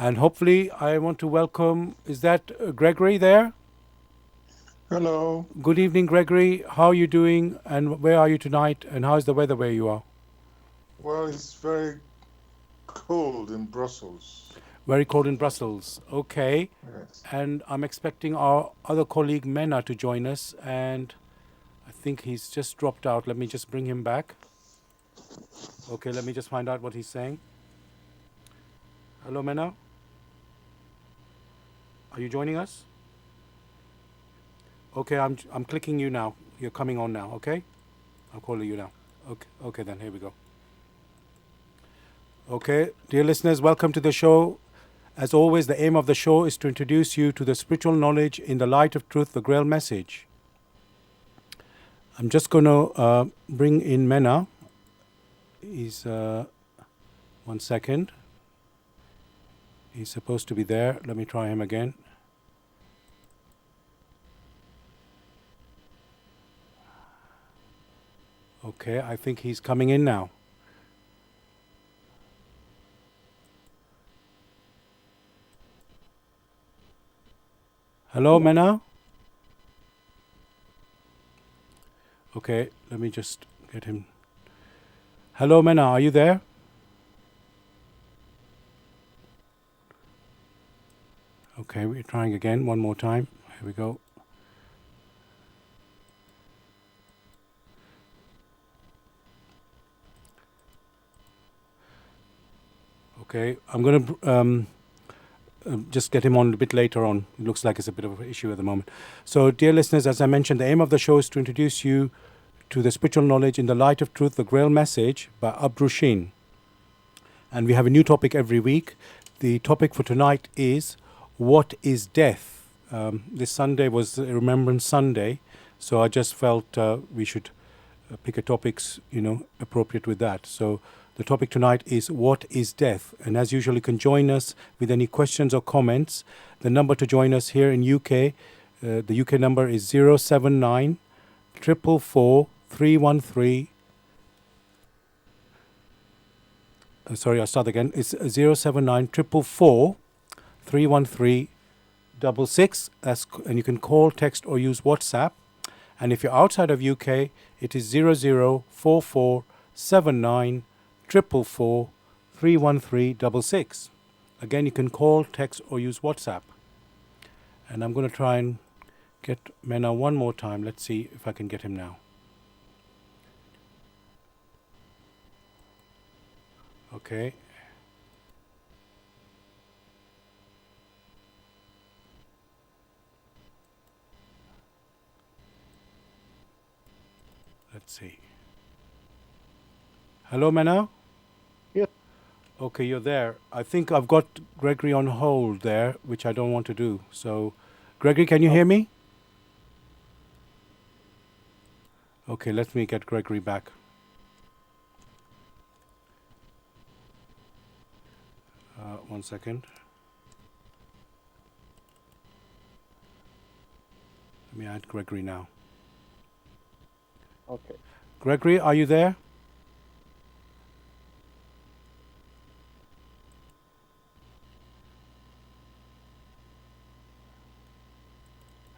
And hopefully I want to welcome, is that Gregory there? Hello. Good evening, Gregory. How are you doing and where are you tonight and how's the weather where you are? Well, it's very cold in Brussels. Very cold in Brussels. Okay. Yes. And I'm expecting our other colleague Mena to join us, and I think he's just dropped out. Let me just bring him back. Okay, let me just find out what he's saying. Hello, Mena. Are you joining us? Okay, I'm clicking you now. You're coming on now, okay? I'll call you now. Okay then, here we go. Okay, dear listeners, welcome to the show. As always, the aim of the show is to introduce you to the spiritual knowledge in the light of truth, the grail message. I'm just going to bring in Mena. He's, 1 second. He's supposed to be there. Let me try him again. Okay, I think he's coming in now. Hello, Mena? Okay, let me just get him. Hello, Mena, are you there? Okay, we're trying again, one more time. Here we go. Okay, I'm going to just get him on a bit later on. It looks like it's a bit of an issue at the moment. So, dear listeners, as I mentioned, the aim of the show is to introduce you to the spiritual knowledge in the light of truth, the Grail message by Abdrusheen. And we have a new topic every week. The topic for tonight is, what is death? This Sunday was Remembrance Sunday, so I just felt we should pick a topics, appropriate with that. So the topic tonight is, what is death? And as usual, you can join us with any questions or comments. The number to join us here in UK, the UK number is 079 444 313. Sorry, I'll start again. It's 079 444 313 66. And you can call, text, or use WhatsApp. And if you're outside of UK, it is 0044 79 444 313 66. Again, you can call, text, or use WhatsApp. And I'm going to try and get Mena one more time. Let's see if I can get him now. Okay. Let's see. Hello, Mena? Yes. Okay, you're there. I think I've got Gregory on hold there, which I don't want to do. So, Gregory, can you hear me? Okay, let me get Gregory back. 1 second. Let me add Gregory now. Okay. Gregory, are you there?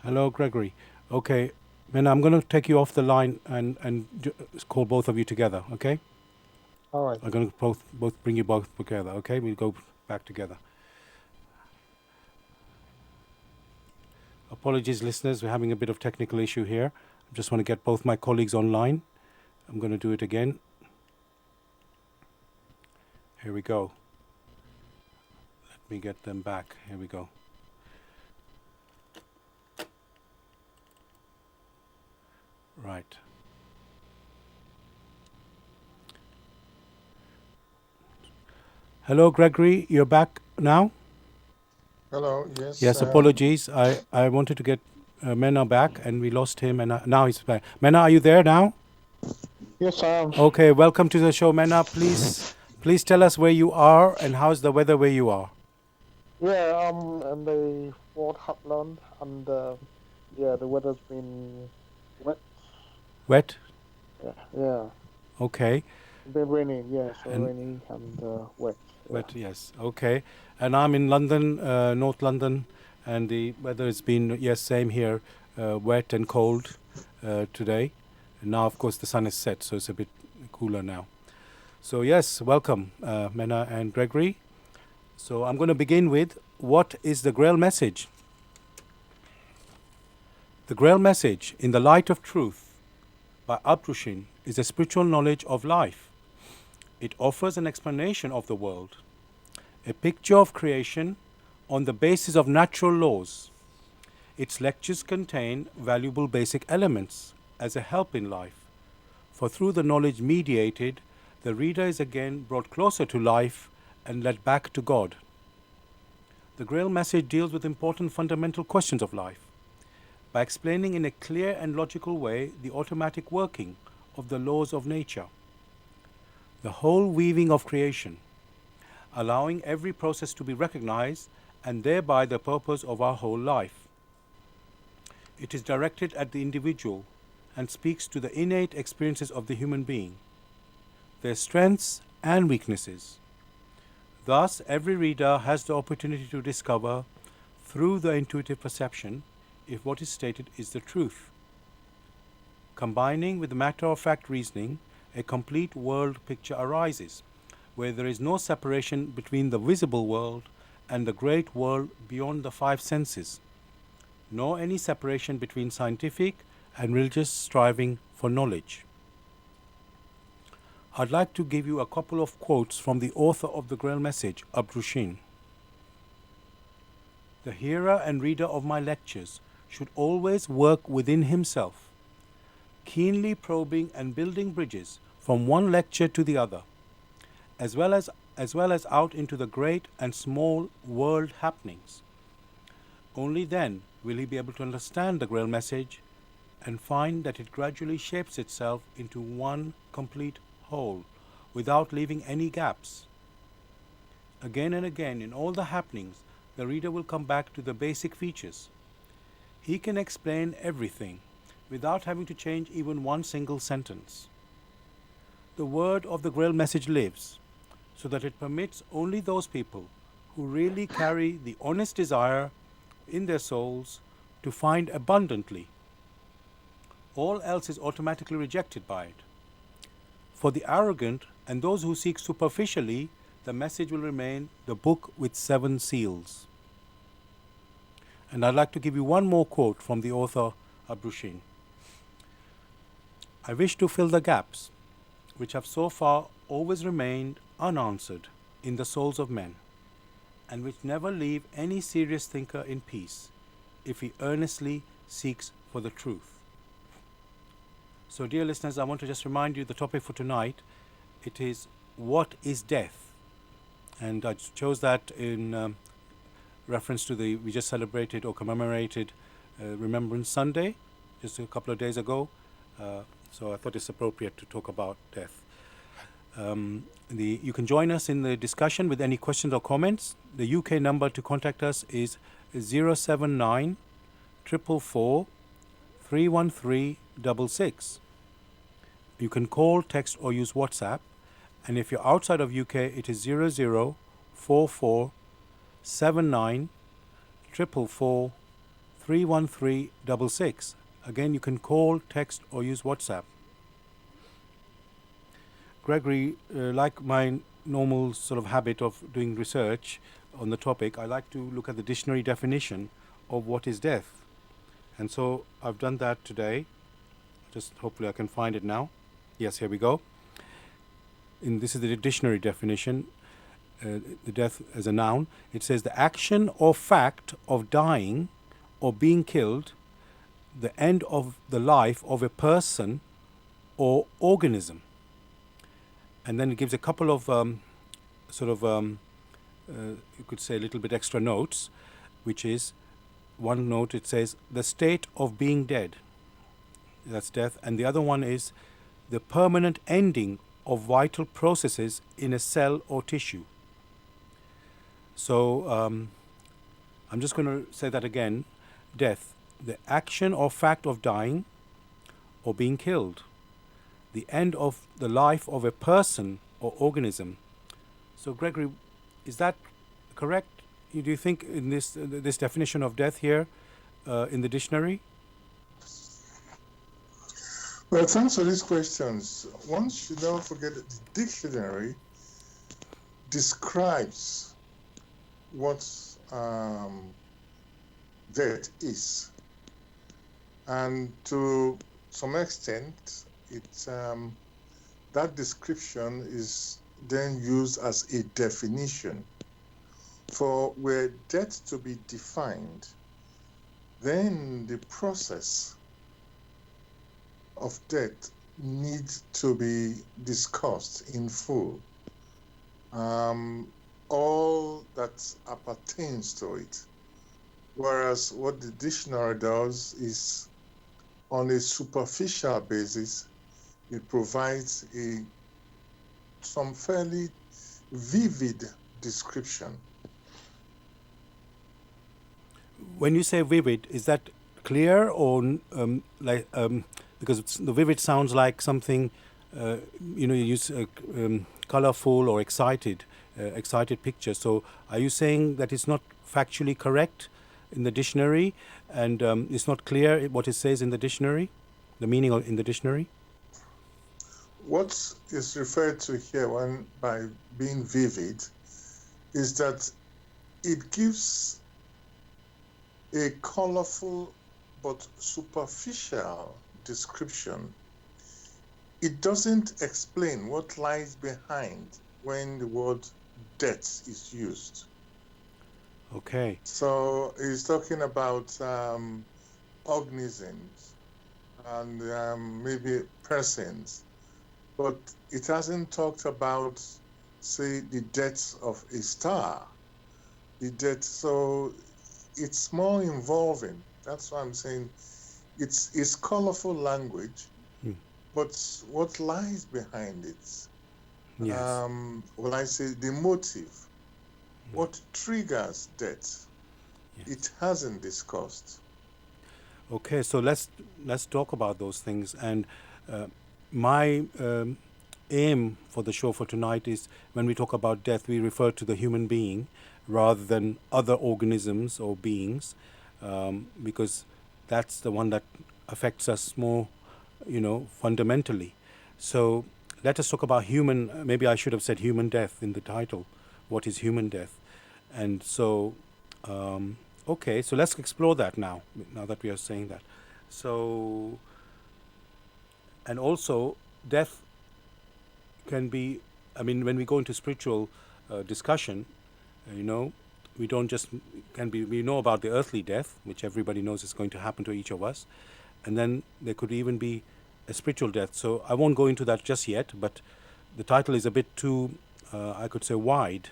Hello, Gregory. Okay, Mena, I'm going to take you off the line and call both of you together, okay? All right. I'm going to both bring you both together, okay? We'll go back together. Apologies, listeners. We're having a bit of technical issue here. I just want to get both my colleagues online. I'm going to do it again. Here we go. Let me get them back. Here we go. Right. Hello, Gregory. You're back now? Hello. Yes. Yes, apologies. I wanted to get Mena back, and we lost him, and now he's back. Mena, are you there now? Yes, I am. Okay, welcome to the show, Mena. Please tell us where you are and how's the weather where you are. Yeah, I'm in the Fort Heartland, and the weather's been wet. Wet? Yeah. Okay. Been raining. Yeah, so And- rainy and wet. Wet, yes. Okay. And I'm in London, North London, and the weather has been, yes, same here, wet and cold today. And now, of course, the sun is set, so it's a bit cooler now. So, yes, welcome, Mena and Gregory. So, I'm going to begin with what is the Grail message? The Grail message, in the light of truth, by Abdushin, is a spiritual knowledge of life. It offers an explanation of the world, a picture of creation on the basis of natural laws. Its lectures contain valuable basic elements as a help in life, for through the knowledge mediated, the reader is again brought closer to life and led back to God. The Grail message deals with important fundamental questions of life by explaining in a clear and logical way the automatic working of the laws of nature, the whole weaving of creation, allowing every process to be recognized and thereby the purpose of our whole life. It is directed at the individual and speaks to the innate experiences of the human being, their strengths and weaknesses. Thus, every reader has the opportunity to discover, through the intuitive perception, if what is stated is the truth. Combining with matter-of-fact reasoning, a complete world picture arises, where there is no separation between the visible world and the great world beyond the five senses, nor any separation between scientific and religious striving for knowledge. I'd like to give you a couple of quotes from the author of the Grail message, Abdushin. The hearer and reader of my lectures should always work within himself, keenly probing and building bridges from one lecture to the other, as well as out into the great and small world happenings. Only then will he be able to understand the Grail message and find that it gradually shapes itself into one complete whole, without leaving any gaps. Again and again, in all the happenings, the reader will come back to the basic features. He can explain everything without having to change even one single sentence. The word of the Grail message lives, so that it permits only those people who really carry the honest desire in their souls to find abundantly. All else is automatically rejected by it. For the arrogant and those who seek superficially, the message will remain the book with 7 seals. And I'd like to give you one more quote from the author Abdushin. I wish to fill the gaps which have so far always remained unanswered in the souls of men, and which never leave any serious thinker in peace if he earnestly seeks for the truth. So, dear listeners, I want to just remind you the topic for tonight. It is, what is death? And I chose that in reference to we just celebrated or commemorated Remembrance Sunday just a couple of days ago. So I thought it's appropriate to talk about death. You can join us in the discussion with any questions or comments. The UK number to contact us is 079 444 31366. You can call, text or use WhatsApp. And if you're outside of UK, it is 0044 79 444 31366. Again, you can call, text or use WhatsApp. Gregory, like my normal sort of habit of doing research on the topic, I like to look at the dictionary definition of what is death. And so I've done that today. Just hopefully I can find it now. Yes, here we go. This is the dictionary definition, the death as a noun. It says the action or fact of dying or being killed, the end of the life of a person or organism. And then it gives a couple of you could say a little bit extra notes, which is one note, it says the state of being dead. That's death. And the other one is the permanent ending of vital processes in a cell or tissue. So I'm just going to say that again. Death, the action or fact of dying or being killed, the end of the life of a person or organism. So Gregory, Is that correct? Do you think in this definition of death here in the dictionary? Well, thanks for these questions. One should never forget that the dictionary describes what death is. And to some extent, that description is then used as a definition. For were death to be defined, then the process of death needs to be discussed in full. All that appertains to it. Whereas what the dictionary does is, on a superficial basis, it provides some fairly vivid description. When you say vivid, is that clear or because the vivid sounds like something you use colorful or excited picture. So are you saying that it's not factually correct in the dictionary and it's not clear what it says in the dictionary, the meaning in the dictionary? What is referred to here by being vivid is that it gives a colorful but superficial description. It doesn't explain what lies behind when the word death is used. Okay. So he's talking about organisms and maybe persons, but it hasn't talked about, say, the death of a star. So it's more involving. That's why I'm saying it's colorful language, but what lies behind it? Yes. Well, I say the motive. What triggers death? Yes. It hasn't discussed. Okay, so let's talk about those things. And my aim for the show for tonight is, when we talk about death, we refer to the human being rather than other organisms or beings, because that's the one that affects us more, fundamentally. So let us talk about human. Maybe I should have said human death in the title. What is human death? And so, okay, so let's explore that now that we are saying that. So, and also, death can be, when we go into spiritual discussion, we don't just, we know about the earthly death, which everybody knows is going to happen to each of us. And then there could even be a spiritual death. So I won't go into that just yet, but the title is a bit too, I could say, wide.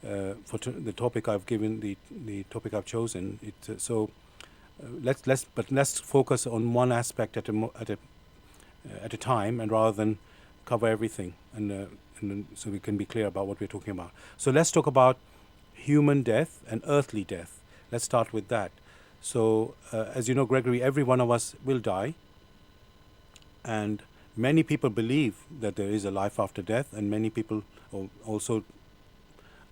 For the topic I've given, the topic I've chosen, let's focus on one aspect at a time, and rather than cover everything, and so we can be clear about what we're talking about. So let's talk about human death and earthly death. Let's start with that. So as you know, Gregory, every one of us will die, and many people believe that there is a life after death, and many people also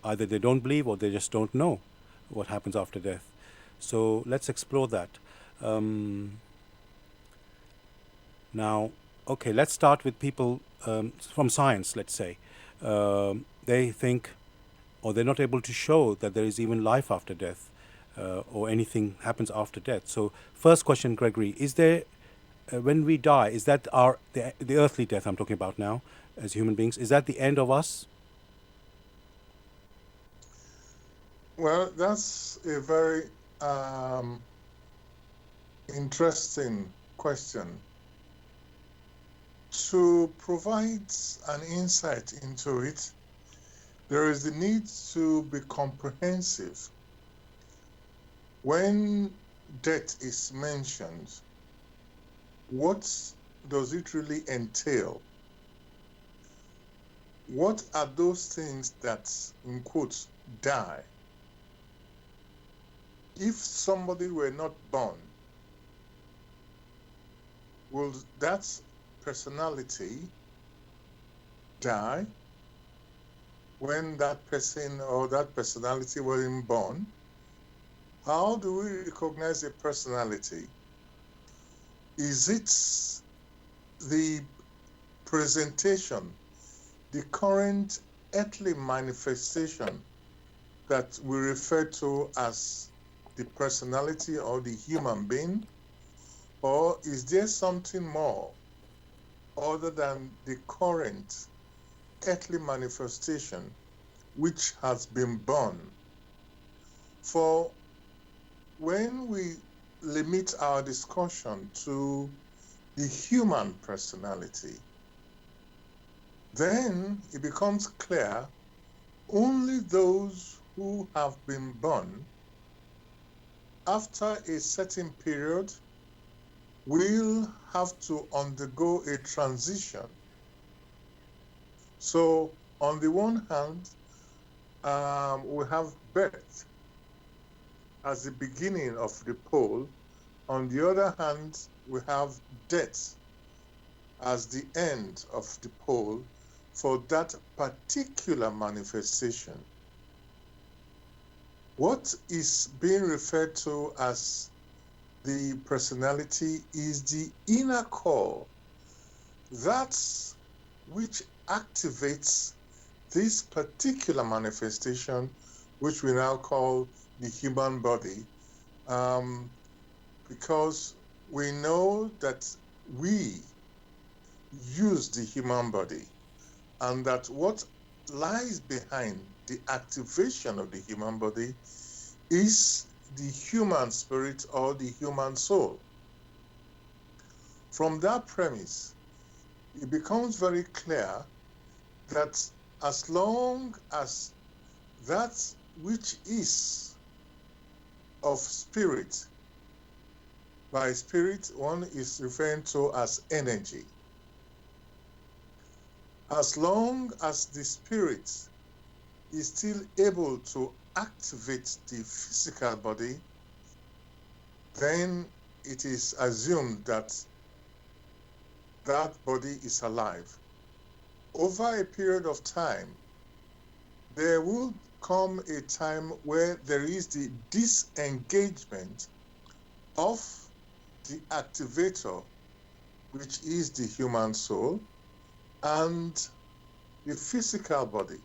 either they don't believe or they just don't know what happens after death. So let's explore that. Now, okay, let's start with people from science, let's say. They think, or they're not able to show that there is even life after death, or anything happens after death. So first question, Gregory, is there, when we die, is that the earthly death I'm talking about now as human beings, is that the end of us? Well, that's a very interesting question. To provide an insight into it, there is the need to be comprehensive. When death is mentioned, what does it really entail? What are those things that, in quotes, die? If somebody were not born, will that personality die? when that person or that personality wasn't born. How do we recognize a personality? Is it the presentation, the current earthly manifestation that we refer to as the personality or the human being? Or is there something more other than the current earthly manifestation which has been born? For when we limit our discussion to the human personality, then it becomes clear only those who have been born after a certain period will have to undergo a transition. So on the one hand, we have birth as the beginning of the pole. On the other hand, we have death as the end of the pole for that particular manifestation. What is being referred to as the personality is the inner core, that's which activates this particular manifestation, which we now call the human body, because we know that we use the human body and that what lies behind the activation of the human body is the human spirit or the human soul. From that premise, it becomes very clear that as long as that which is of spirit, by spirit one is referring to as energy, as long as the spirit is still able to activate the physical body, then it is assumed that that body is alive. Over a period of time, there will come a time where there is the disengagement of the activator, which is the human soul, and the physical body.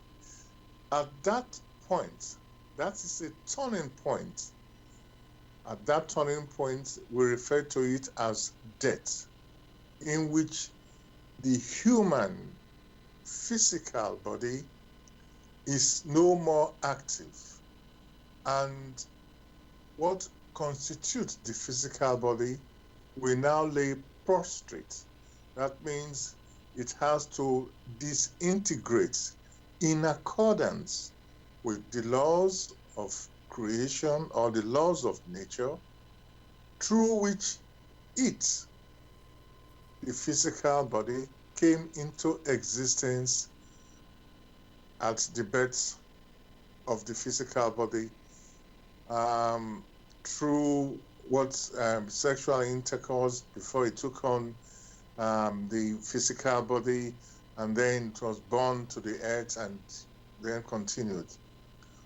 At that point, that is a turning point. At that turning point, we refer to it as death, in which the human physical body is no more active. And what constitutes the physical body will now lay prostrate. That means it has to disintegrate in accordance with the laws of creation or the laws of nature, through which it, the physical body, came into existence at the birth of the physical body, through what sexual intercourse before it took on the physical body, and then it was born to the earth and then continued.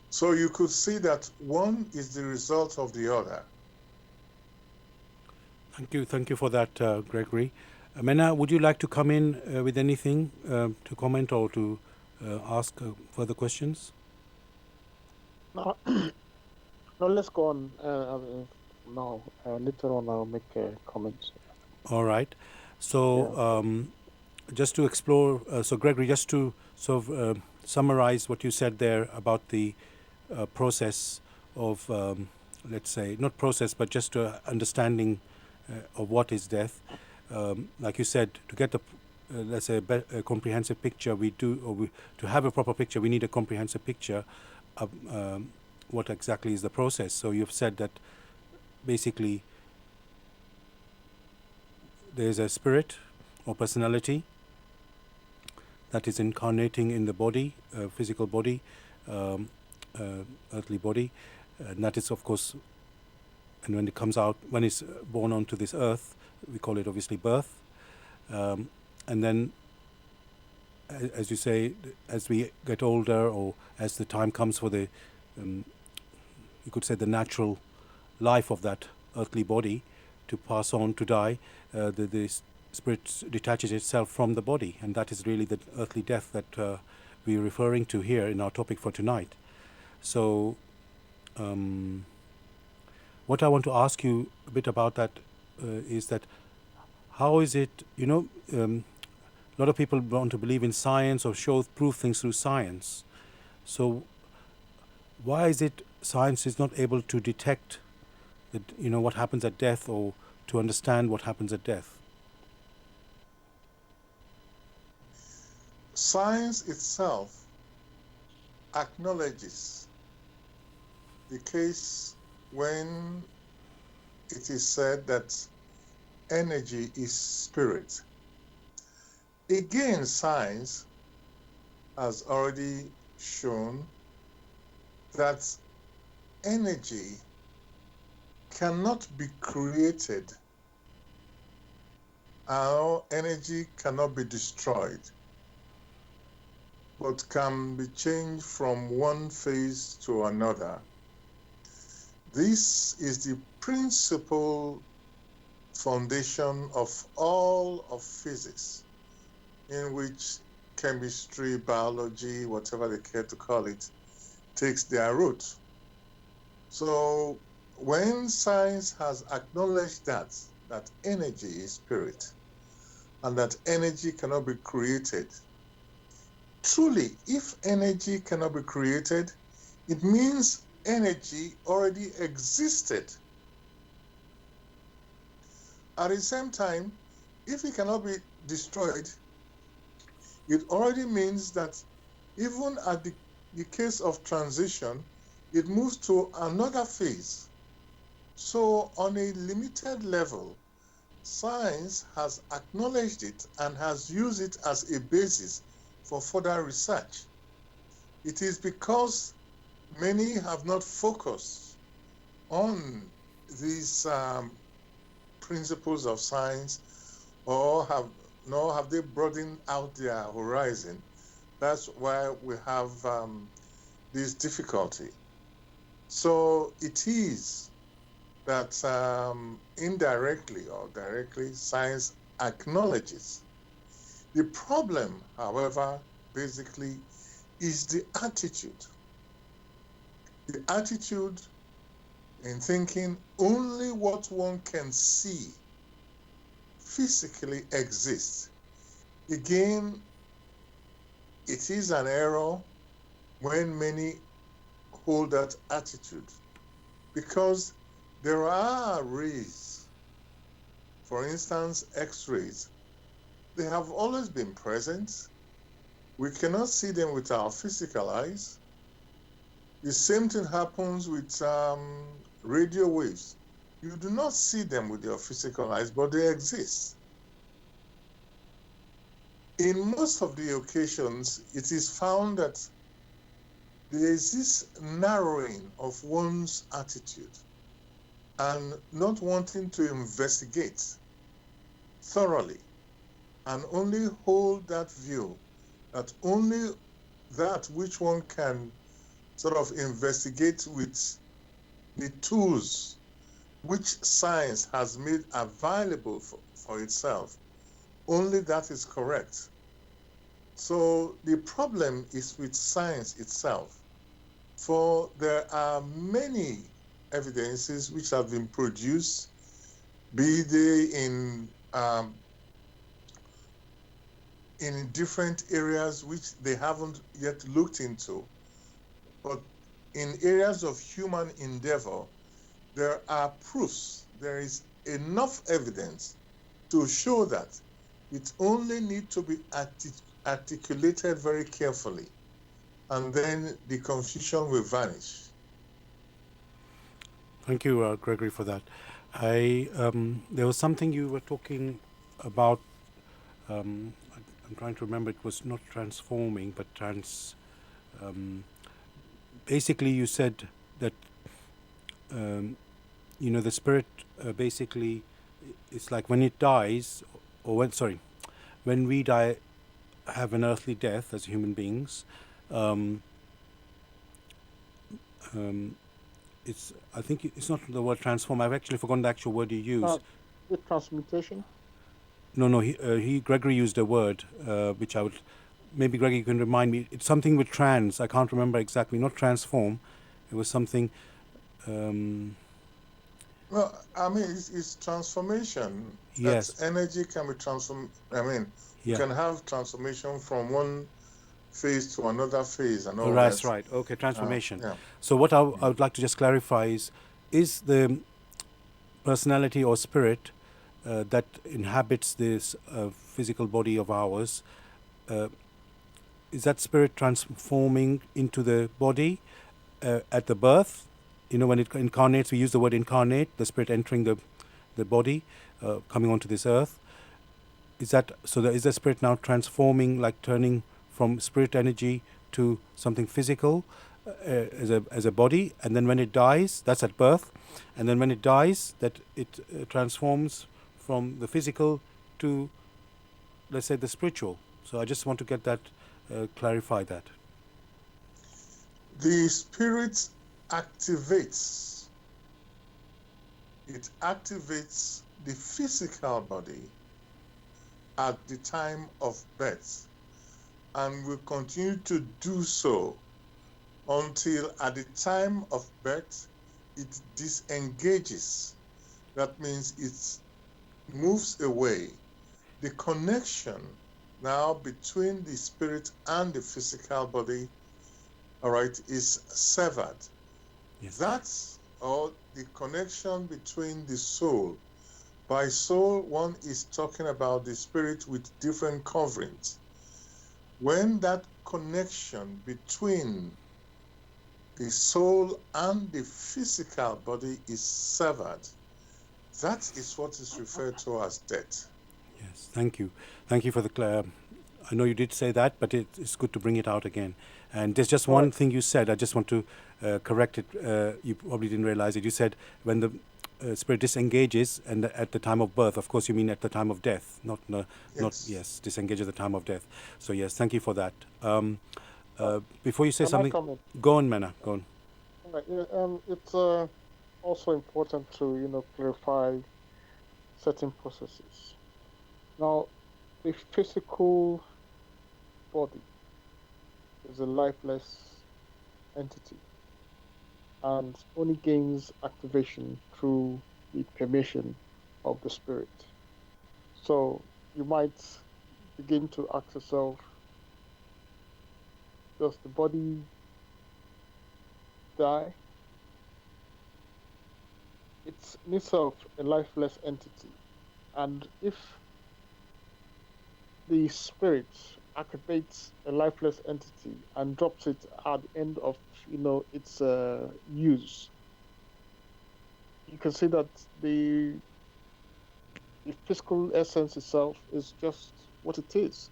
So you could see that one is the result of the other. Thank you for that, Gregory. Mena, would you like to come in with anything to comment or to ask further questions? No, no, let's go on. Now, later on, I'll make comments. All right. So just to explore, so Gregory, just to sort of summarize what you said there about the process of, let's say, not process, but just understanding of what is death. Like you said, to get let's say, a comprehensive picture, to have a proper picture, we need a comprehensive picture of what exactly is the process. So you've said that basically there is a spirit or personality that is incarnating in the body, physical body, earthly body, and that is, of course, and when it comes out, when it's born onto this earth, we call it obviously birth, and then as you say, as we get older, or as the time comes for the, you could say, the natural life of that earthly body to pass on, to die, the spirit detaches itself from the body, and that is really the earthly death that we're referring to here in our topic for tonight. So, what I want to ask you a bit about that is that how is it, a lot of people want to believe in science or prove things through science. So why is it science is not able to detect that, what happens at death, or to understand what happens at death? Science itself acknowledges the case when it is said that energy is spirit. Again, science has already shown that energy cannot be created, or energy cannot be destroyed, but can be changed from one phase to another. This is the principal foundation of all of physics, in which chemistry, biology, whatever they care to call it, takes their root. So when science has acknowledged that energy is spirit and that energy cannot be created, truly, if energy cannot be created, it means energy already existed. At the same time, if it cannot be destroyed, it already means that even at the case of transition, it moves to another phase. So on a limited level, science has acknowledged it and has used it as a basis for further research. It is because many have not focused on these principles of science, or nor have they broadened out their horizon. That's why we have this difficulty. So it is that indirectly or directly, science acknowledges. The problem, however, basically is the attitude. The attitude in thinking only what one can see physically exists. Again, it is an error when many hold that attitude, because there are rays, for instance, X-rays. They have always been present. We cannot see them with our physical eyes. The same thing happens with radio waves. You do not see them with your physical eyes, but they exist. In most of the occasions, it is found that there is this narrowing of one's attitude and not wanting to investigate thoroughly, and only hold that view that only that which one can sort of investigate with the tools which science has made available for itself, only that is correct. So the problem is with science itself, for there are many evidences which have been produced, be they in different areas which they haven't yet looked into, but in areas of human endeavor, there are proofs, there is enough evidence to show that. It only needs to be articulated very carefully, and then the confusion will vanish. Thank you, Gregory, for that. There was something you were talking about. I'm trying to remember. It was not transforming, but basically, you said that the spirit basically, it's like when it dies, or when we die have an earthly death as human beings. Um, I think it's not the word transform. I've actually forgotten the actual word you use. The transmutation. No. Gregory used a word which I would maybe Gregory you can remind me. It's something with trans. I can't remember exactly. Not transform. It was something. Well, I mean, it's transformation. That Yes. energy can be transformed. I mean, you Yeah. can have transformation from one phase to another phase and Oh, all that's that. right. Okay, transformation. Yeah. So what I would like to just clarify is the personality or spirit that inhabits this physical body of ours, is that spirit transforming into the body at the birth? You know, when it incarnates, we use the word incarnate, the spirit entering the body, coming onto this earth. Is that so? Is the spirit now transforming, like turning from spirit energy to something physical as a body, and then when it dies, that's at birth, and then when it dies, that it transforms from the physical to, let's say, the spiritual. So I just want to get that clarify that. The spirit activates. It activates the physical body at the time of birth and will continue to do so until at the time of birth it disengages. That means it moves away. The connection now between the spirit and the physical body, all right, is severed. Yes. That's or the connection between the soul. By soul, one is talking about the spirit with different coverings. When that connection between the soul and the physical body is severed, that is what is referred to as death. Yes. Thank you. Thank you for the. I know you did say that, but it's good to bring it out again. And there's just All one right. thing you said. I just want to correct it. You probably didn't realize it. You said when the spirit disengages, and at the time of birth. Of course, you mean at the time of death, not Yes. yes, disengage at the time of death. So yes, thank you for that. All right. Before you say Can I something, come in? go on, Mana. Go on. All right. Yeah, it's also important to clarify certain processes. Now, the physical body is a lifeless entity and only gains activation through the permission of the spirit. So you might begin to ask yourself, does the body die? It's in itself a lifeless entity. And if the spirit activates a lifeless entity and drops it at the end of its use, you can see that the physical essence itself is just what it is.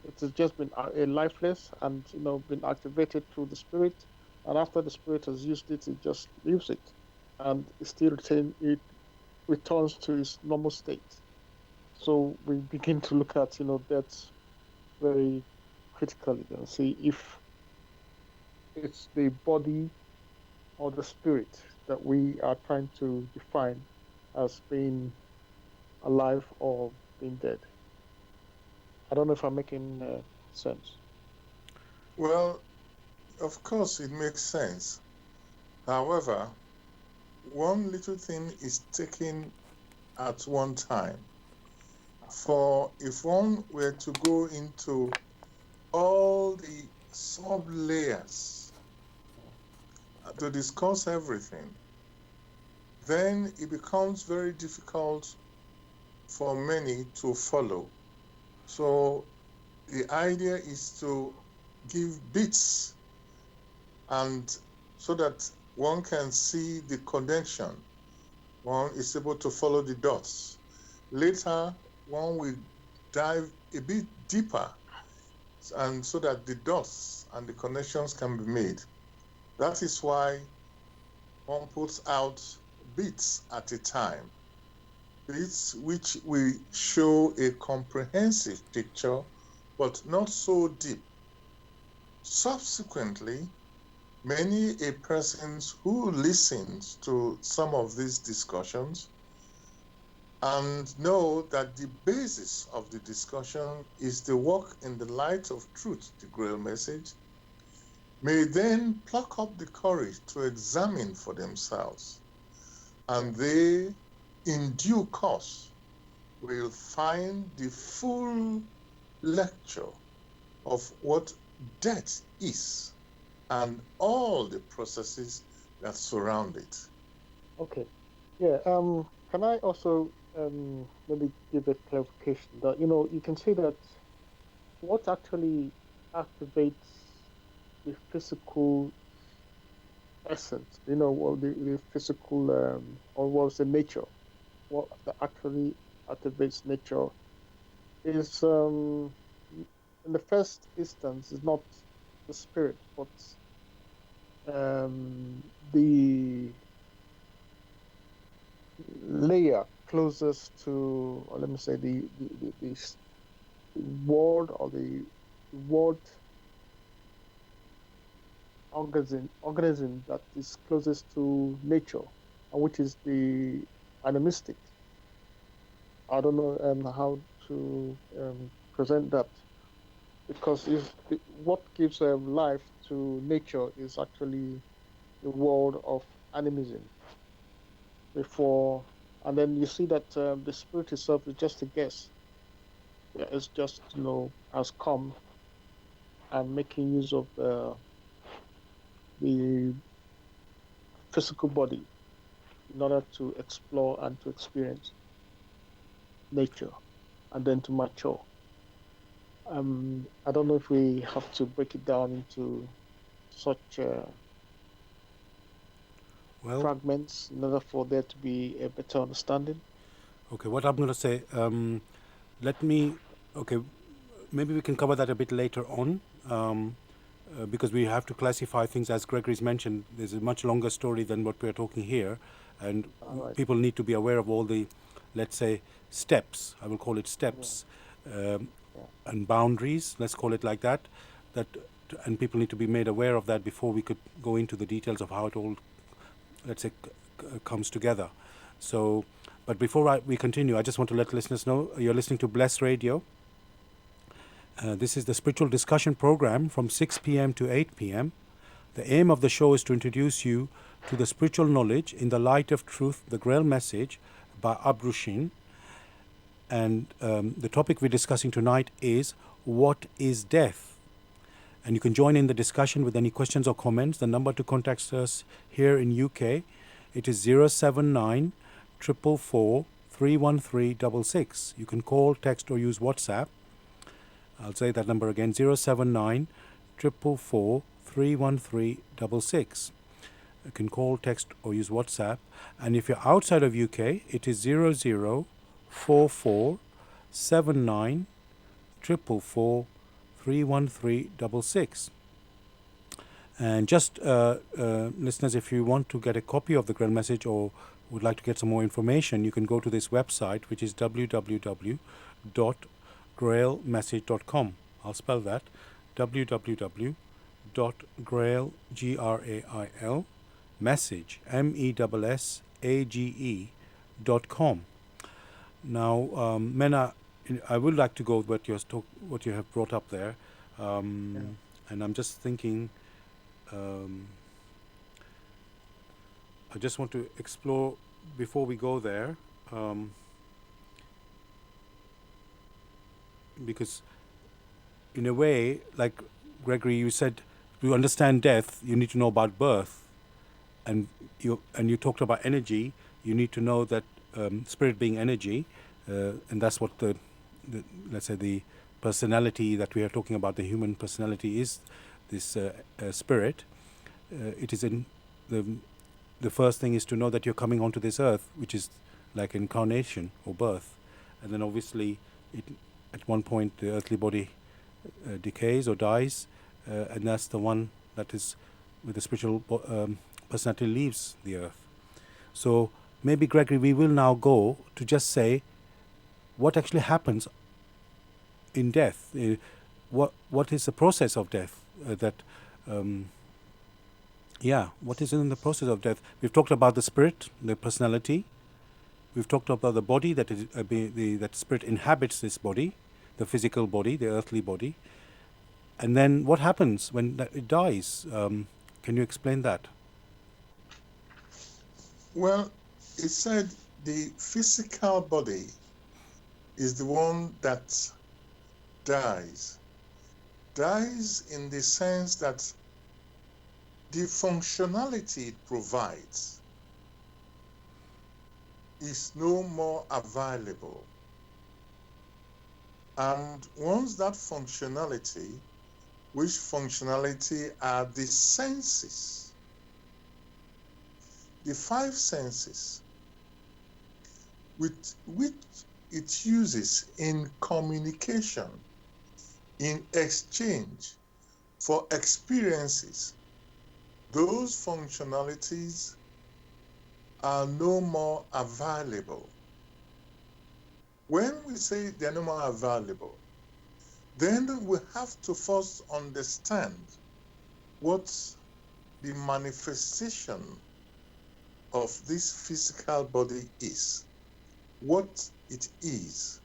It has just been a lifeless and been activated through the spirit, and after the spirit has used it, it just leaves it, and it returns to its normal state. So we begin to look at death very critically and see if it's the body or the spirit that we are trying to define as being alive or being dead. I don't know if I'm making sense. Well, of course, it makes sense. However, one little thing is taken at one time. For if one were to go into all the sub layers to discuss everything, then it becomes very difficult for many to follow. So the idea is to give bits and so that one can see the connection. One is able to follow the dots. Later, one will dive a bit deeper and so that the dots and the connections can be made. That is why one puts out bits at a time, bits which will show a comprehensive picture but not so deep. Subsequently, many a persons who listens to some of these discussions and know that the basis of the discussion is the walk in the light of truth, the grail message, may then pluck up the courage to examine for themselves. And they, in due course, will find the full lecture of what death is and all the processes that surround it. Okay. Yeah. Can I also maybe give a clarification that you can say that what actually activates the physical essence, or the physical or what's the nature, what that actually activates nature is in the first instance is not the spirit, but the layer closest to, or let me say, the world or the world organism that is closest to nature, and which is the animistic. I don't know how to present that because if what gives life to nature is actually the world of animism before, and then you see that the spirit itself is just a guess. Yeah, it's just has come and making use of the physical body in order to explore and to experience nature and then to mature. I don't know if we have to break it down into such Well, fragments in order for there to be a better understanding. okay, what I'm going to say, let me, okay, maybe we can cover that a bit later on, because we have to classify things as Gregory's mentioned. There's a much longer story than what we're talking here, and All right. people need to be aware of all the, let's say, steps. I will call it steps, Yeah. and boundaries. Let's call it like that. And people need to be made aware of that before we could go into the details of how it all, let's say, comes together. So, but before we continue, I just want to let listeners know you're listening to Bless Radio. This is the spiritual discussion program from 6 p.m. to 8 p.m. The aim of the show is to introduce you to the spiritual knowledge in the light of truth, the Grail message by Abrushin. And the topic we're discussing tonight is what is death? And you can join in the discussion with any questions or comments. The number to contact us here in UK, it is 079 444 31366. You can call, text or use WhatsApp. I'll say that number again, 079 444 31366. You can call, text or use WhatsApp. And if you're outside of UK, it is 0044 79 444 31366. And just listeners, if you want to get a copy of the Grail message or would like to get some more information, you can go to this website, which is www.grailmessage.com. I'll spell that, www.grail, Grail, message, MESSAGE.com. Now, Mena, I would like to go with what you have brought up there, and I'm just thinking. I just want to explore before we go there, because in a way, like Gregory, you said, to understand death, you need to know about birth, and you talked about energy. You need to know that spirit being energy, and that's what the let's say the personality that we are talking about, the human personality, is this spirit. It is in the first thing is to know that you're coming onto this earth, which is like incarnation or birth, and then obviously at one point the earthly body decays or dies, and that's the one that is with the spiritual personality leaves the earth. So maybe, Gregory, we will now go to just say what actually happens in death. what is the process of death? What is in the process of death? We've talked about the spirit, the personality. We've talked about the body, that is that spirit inhabits this body, the physical body, the earthly body. And then what happens when it dies? Can you explain that? Well, it said the physical body is the one that dies. Dies in the sense that the functionality it provides is no more available. And once that functionality, which functionality are the senses, the five senses, with which it uses in communication, in exchange for experiences, those functionalities are no more available. When we say they're no more available, then we have to first understand what the manifestation of this physical body is, what it is.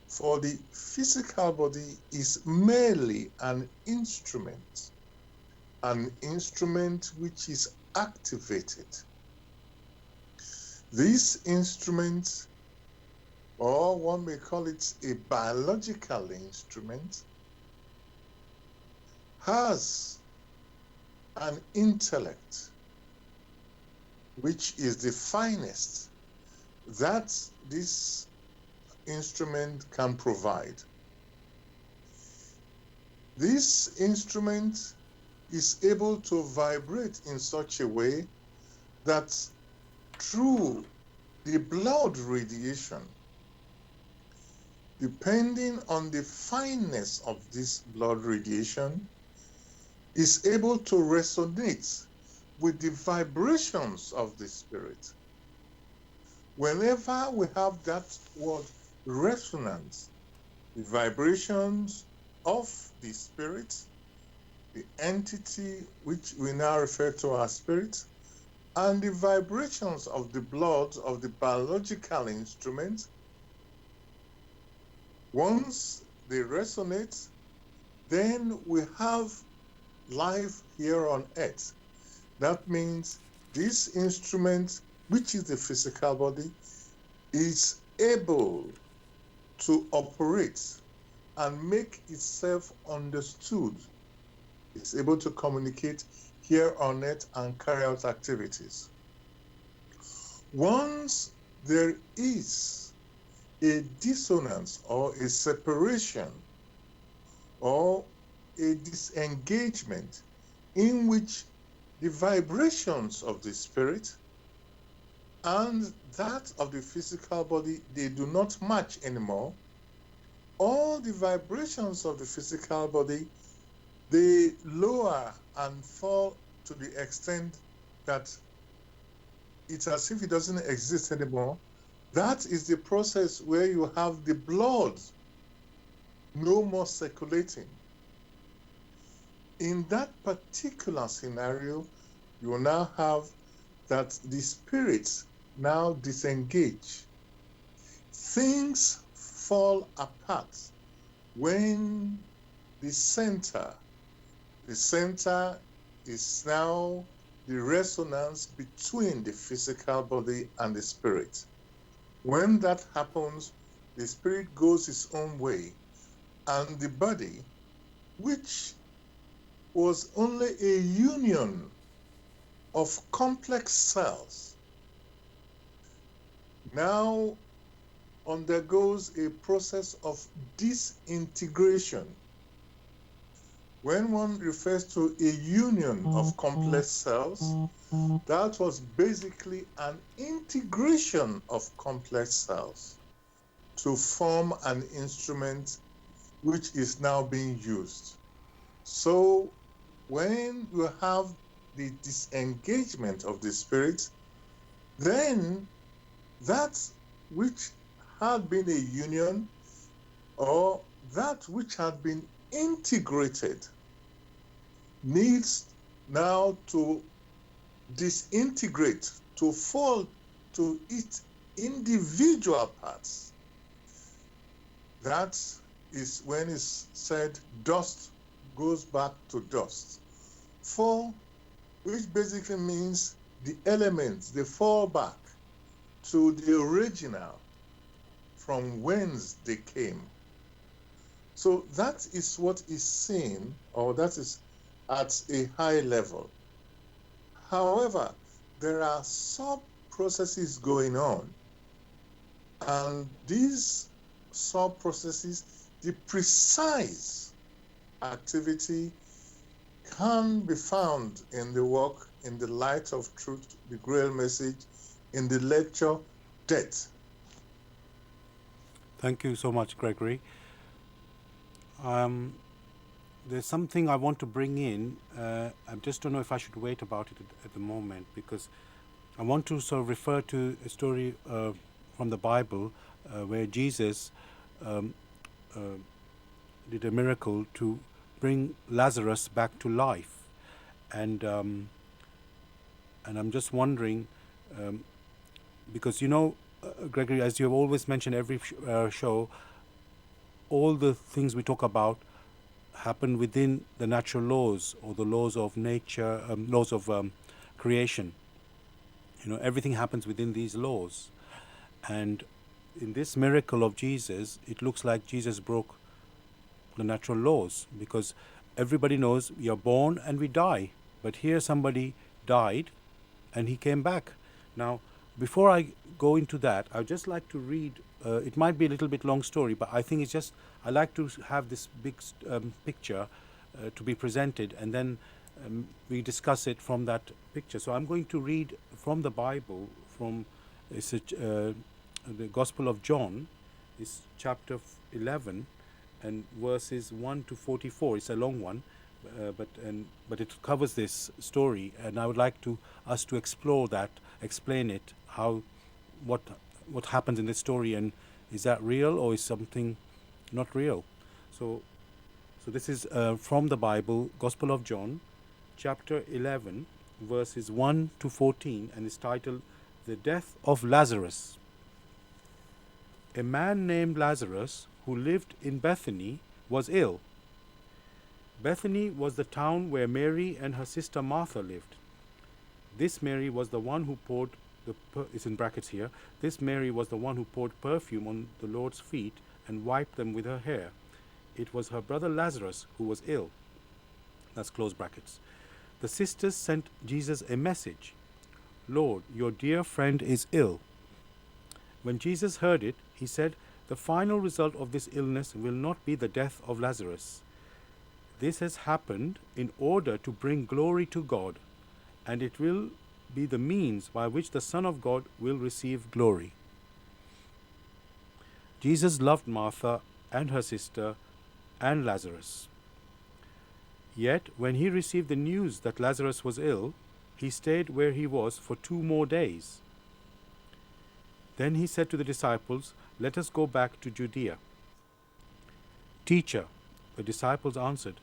For the physical body is merely an instrument which is activated. This instrument, or one may call it a biological instrument, has an intellect which is the finest that this instrument can provide. This instrument is able to vibrate in such a way that through the blood radiation, depending on the fineness of this blood radiation, is able to resonate with the vibrations of the spirit. Whenever we have that word resonance, the vibrations of the spirit, the entity which we now refer to as spirit, and the vibrations of the blood of the biological instrument, once they resonate, then we have life here on earth. That means this instrument, which is the physical body, is able to operate and make itself understood. It's able to communicate here on earth and carry out activities. Once there is a dissonance or a separation or a disengagement in which the vibrations of the spirit and that of the physical body, they do not match anymore. All the vibrations of the physical body, they lower and fall to the extent that it's as if it doesn't exist anymore. That is the process where you have the blood no more circulating. In that particular scenario, you will now have that the spirits now disengage. Things fall apart when the center is now the resonance between the physical body and the spirit. When that happens, the spirit goes its own way, and the body, which was only a union of complex cells, now undergoes a process of disintegration. When one refers to a union of complex cells, that was basically an integration of complex cells to form an instrument which is now being used. So when you have the disengagement of the spirit, then that which had been a union or that which had been integrated needs now to disintegrate, to fall to its individual parts. That is when it's said dust goes back to dust. For which basically means the elements, they fall back to the original from whence they came. So that is what is seen, or that is at a high level. However, there are sub-processes going on, and these sub-processes, the precise activity can be found in the work, in the light of truth, the grail message, in the lecture, Death. Thank you so much, Gregory. There's something I want to bring in. I just don't know if I should wait about it at the moment, because I want to sort of refer to a story from the Bible where Jesus did a miracle to bring Lazarus back to life. And I'm just wondering, because Gregory, as you have always mentioned every show, all the things we talk about happen within the natural laws, or the laws of nature, laws of creation. Everything happens within these laws. And in this miracle of Jesus, it looks like Jesus broke the natural laws, because everybody knows we are born and we die. But here somebody died and he came back. Now, before I go into that, I'd just like to read, it might be a little bit long story, but I think I like to have this big picture to be presented, and then we discuss it from that picture. So I'm going to read from the Bible, from the Gospel of John, is chapter 11 and verses 1 to 44. It's a long one, but it covers this story, and I would like us to explore that, explain it, what happens in this story, and is that real or is something not real? So this is from the Bible, Gospel of John, chapter 11, verses 1 to 14, and is titled The Death of Lazarus. A man named Lazarus, who lived in Bethany, was ill. Bethany was the town where Mary and her sister Martha lived. This Mary was the one who poured it's in brackets here. This Mary was the one who poured perfume on the Lord's feet and wiped them with her hair. It was her brother Lazarus who was ill. That's close brackets. The sisters sent Jesus a message. Lord, your dear friend is ill. When Jesus heard it, he said, the final result of this illness will not be the death of Lazarus. This has happened in order to bring glory to God, and it will be the means by which the Son of God will receive glory. Jesus loved Martha and her sister and Lazarus. Yet, when he received the news that Lazarus was ill, he stayed where he was for 2 more days. Then he said to the disciples, let us go back to Judea. Teacher, the disciples answered,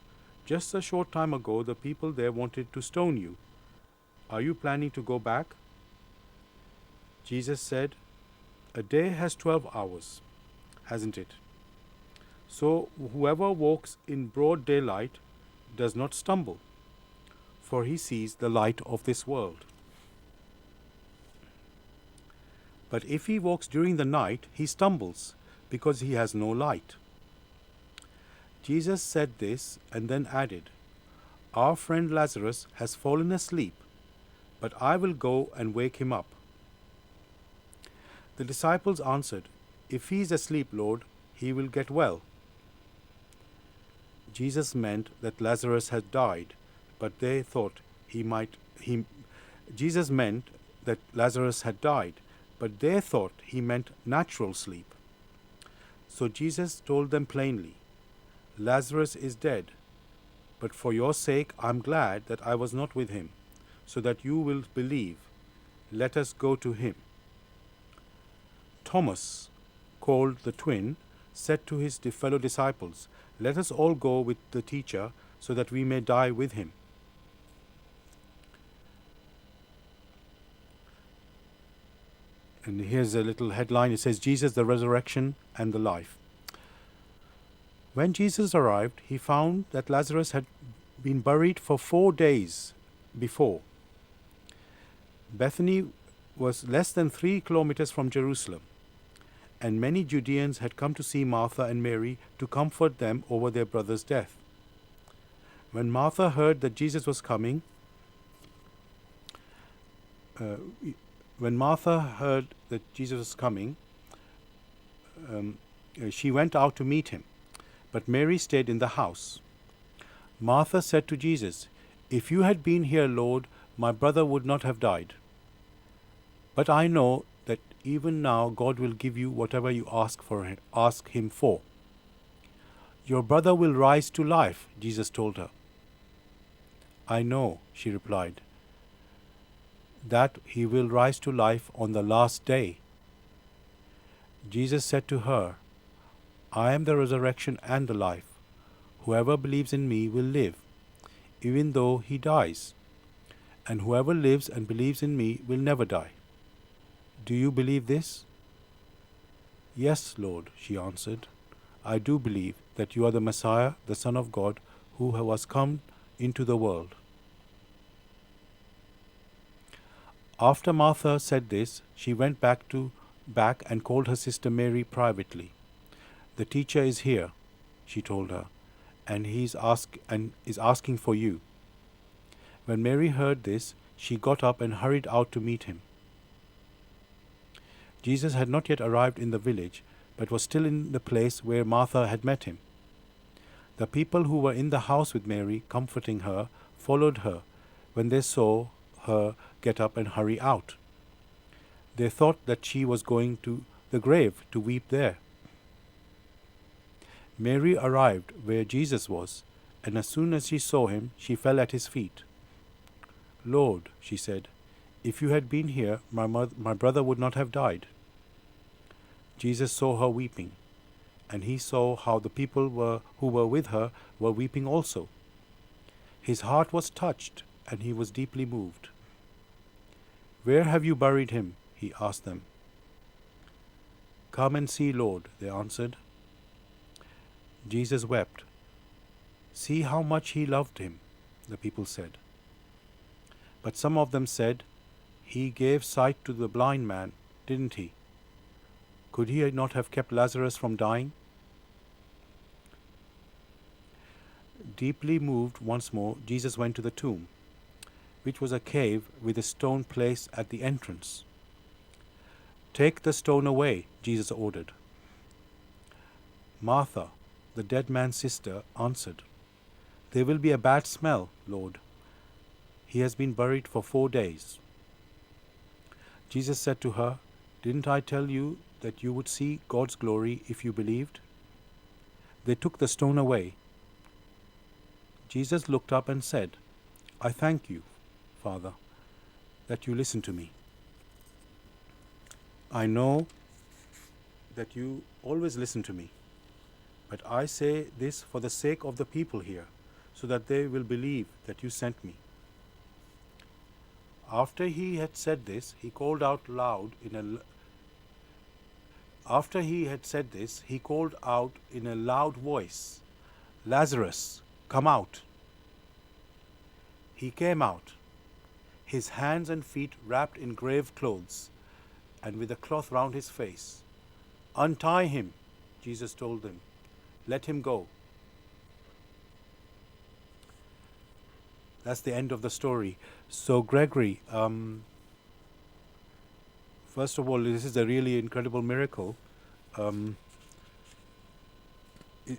just a short time ago the people there wanted to stone you. Are you planning to go back? Jesus said, a day has 12 hours, hasn't it? So whoever walks in broad daylight does not stumble, for he sees the light of this world. But if he walks during the night, he stumbles, because he has no light. Jesus said this and then added, our friend Lazarus has fallen asleep, but I will go and wake him up. The disciples answered, if he is asleep, Lord, he will get well. Jesus meant that Lazarus had died, but they thought Jesus meant that Lazarus had died, but they thought he meant natural sleep. So Jesus told them plainly, Lazarus is dead, but for your sake I am glad that I was not with him, so that you will believe. Let us go to him. Thomas, called the twin, said to his fellow disciples, Let us all go with the teacher, so that we may die with him." And here's a little headline. It says, "Jesus, the resurrection and the life." When Jesus arrived, he found that Lazarus had been buried for 4 days before. Bethany was less than 3 kilometers from Jerusalem, and many Judeans had come to see Martha and Mary to comfort them over their brother's death. When Martha heard that Jesus was coming, uh, she went out to meet him, but Mary stayed in the house. Martha said to Jesus, "If you had been here, Lord, my brother would not have died. But I know that even now God will give you whatever you ask him for." "Your brother will rise to life," Jesus told her. "I know," she replied, "that he will rise to life on the last day." Jesus said to her, "I am the resurrection and the life. Whoever believes in me will live, even though he dies. And whoever lives and believes in me will never die. Do you believe this?" "Yes, Lord," she answered. "I do believe that you are the Messiah, the Son of God, who was come into the world." After Martha said this, she went back and called her sister Mary privately. "The teacher is here," she told her, "and is asking for you." When Mary heard this, she got up and hurried out to meet him. Jesus had not yet arrived in the village, but was still in the place where Martha had met him. The people who were in the house with Mary, comforting her, followed her when they saw her get up and hurry out. They thought that she was going to the grave to weep there. Mary arrived where Jesus was, and as soon as she saw him, she fell at his feet. "Lord," she said, "if you had been here, my brother would not have died." Jesus saw her weeping, and he saw how the people who were with her were weeping also. His heart was touched, and he was deeply moved. "Where have you buried him?" he asked them. "Come and see, Lord," they answered. Jesus wept. "See how much he loved him," the people said. But some of them said, "He gave sight to the blind man, didn't he? Could he not have kept Lazarus from dying?" Deeply moved once more, Jesus went to the tomb, which was a cave with a stone placed at the entrance. "Take the stone away," Jesus ordered. Martha, the dead man's sister, answered, "There will be a bad smell, Lord. He has been buried for 4 days." Jesus said to her, "Didn't I tell you that you would see God's glory if you believed?" They took the stone away. Jesus looked up and said, "I thank you, Father, that you listen to me. I know that you always listen to me, but I say this for the sake of the people here, so that they will believe that you sent me." After he had said this, he called out in a loud voice, "Lazarus, come out." He came out, his hands and feet wrapped in grave clothes, and with a cloth round his face. "Untie him," Jesus told them. "Let him go." That's the end of the story. So, Gregory, first of all, this is a really incredible miracle.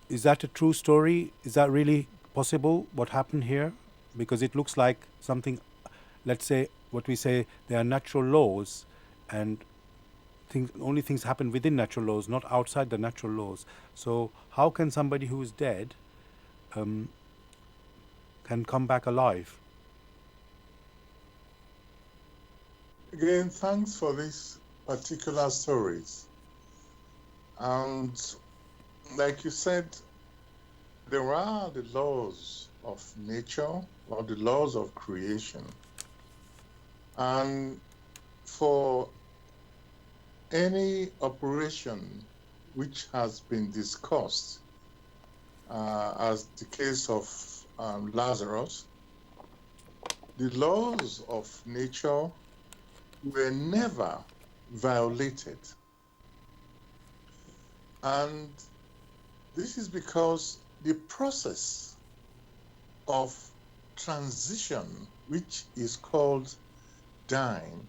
Is that a true story? Is that really possible, what happened here? Because it looks like something, let's say, what we say, there are natural laws, and only things happen within natural laws, not outside the natural laws. So how can somebody who is dead can come back alive? Again, thanks for these particular stories. And like you said, There are the laws of nature or the laws of creation. And for any operation which has been discussed, as the case of Lazarus, the laws of nature were never violated. And this is because the process of transition, which is called dying,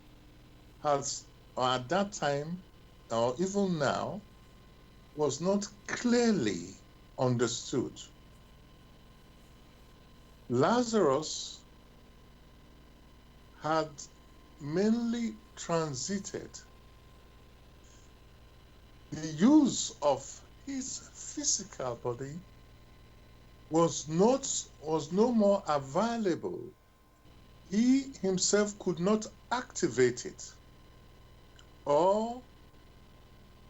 has, or at that time, or even now, was not clearly understood. Lazarus had mainly transited. The use of his physical body was no more available. He himself could not activate it, or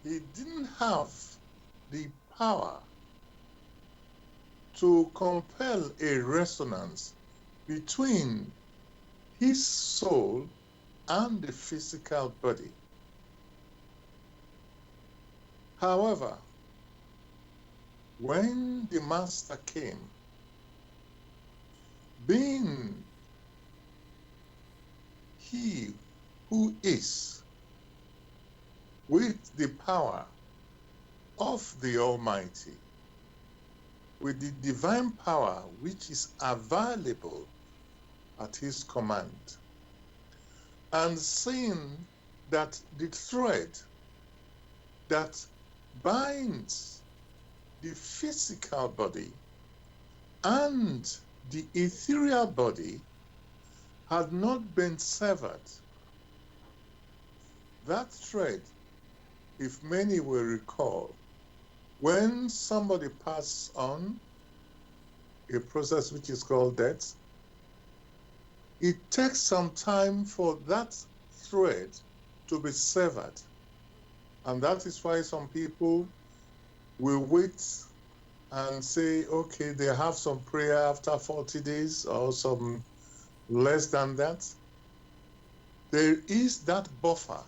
he didn't have the power to compel a resonance between his soul and the physical body. However, when the master came, being he who is with the power of the Almighty, with the divine power which is available at his command, and seeing that the thread that binds the physical body and the ethereal body had not been severed. That thread, if many will recall, when somebody passes on, a process which is called death, it takes some time for that thread to be severed. And that is why some people will wait and say, okay, they have some prayer after 40 days or some less than that. There is that buffer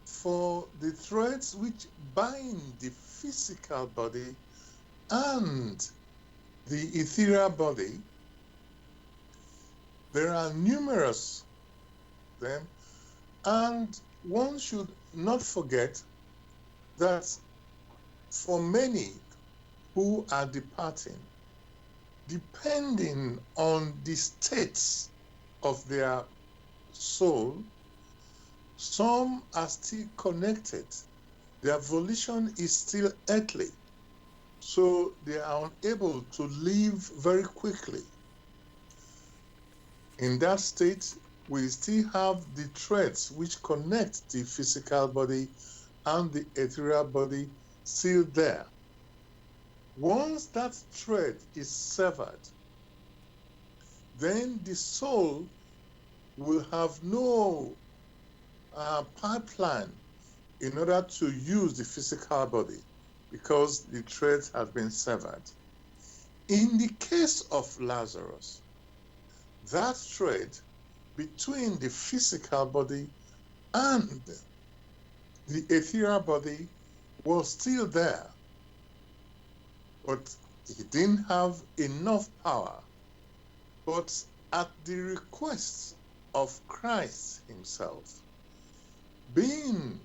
for the threads which bind the physical body and the ethereal body. There are numerous of them, and one should not forget that for many who are departing, depending on the states of their soul, some are still connected. Their volition is still earthly, so they are unable to leave very quickly. In that state, we still have the threads which connect the physical body and the ethereal body still there. Once that thread is severed, then the soul will have no pipeline in order to use the physical body because the thread has been severed. In the case of Lazarus, that thread between the physical body and the ethereal body was still there, but he didn't have enough power. But at the request of Christ himself, being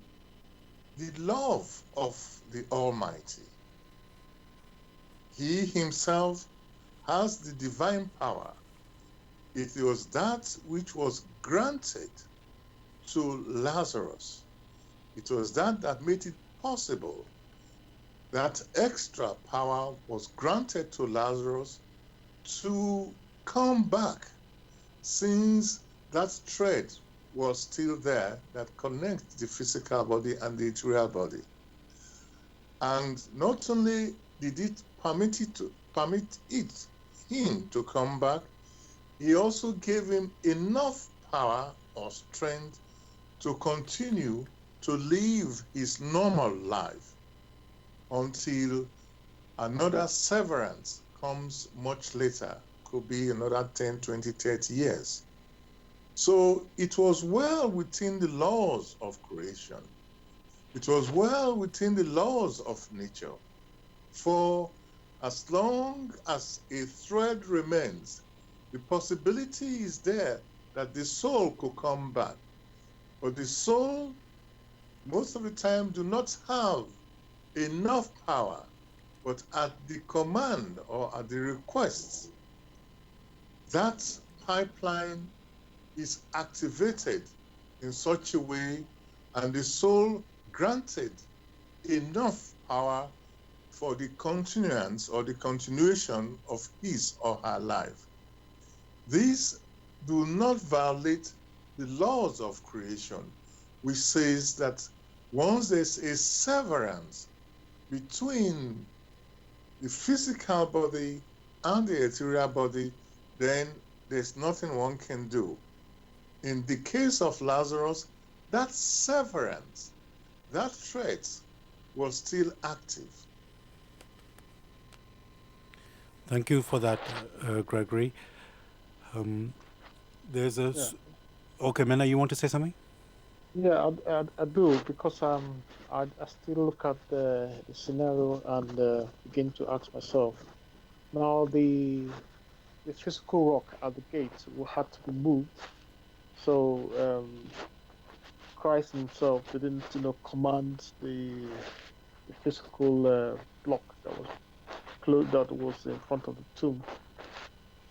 the love of the Almighty, he himself has the divine power. It was that which was granted to Lazarus. It was that made it possible. That extra power was granted to Lazarus to come back, since that thread was still there that connects the physical body and the ethereal body. And not only did it permit him to come back, he also gave him enough power or strength to continue to live his normal life until Another severance comes much later, could be another 10, 20, 30 years. So it was well within the laws of creation. It was well within the laws of nature. For as long as a thread remains, the possibility is there that the soul could come back. But the soul, most of the time, do not have enough power, but at the command or at the request, that pipeline is activated in such a way, and the soul granted enough power for the continuance or the continuation of his or her life. These do not violate the laws of creation, which says that once there's a severance between the physical body and the ethereal body, then there's nothing one can do. In the case of Lazarus, that severance, that threat was still active. Thank you for that, Gregory. There's a... Yeah. Okay, Mena, you want to say something? Yeah, I do, because I still look at the scenario and begin to ask myself. Now the physical rock at the gate will have to be moved. So Christ himself didn't, command the physical block that was in front of the tomb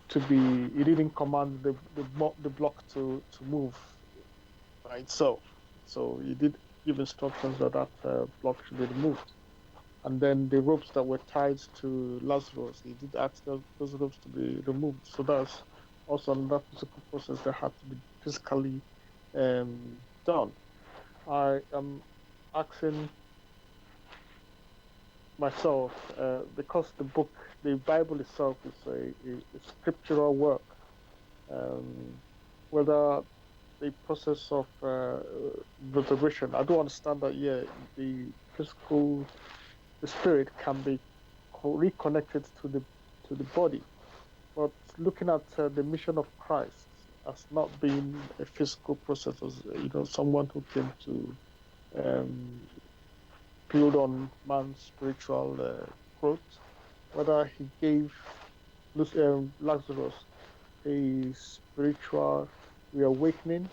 to be. He didn't command the block to move by itself. So he did give instructions that block should be removed. And then the ropes that were tied to Lazarus, he did ask those ropes to be removed. So that's also another physical process that had to be physically done. I am asking myself, because the Bible itself is a scriptural work, whether the process of resurrection, I do understand that, the spirit can be reconnected to the body, but looking at the mission of Christ as not being a physical process, as someone who came to build on man's spiritual growth, whether he gave Lazarus a spiritual reawakening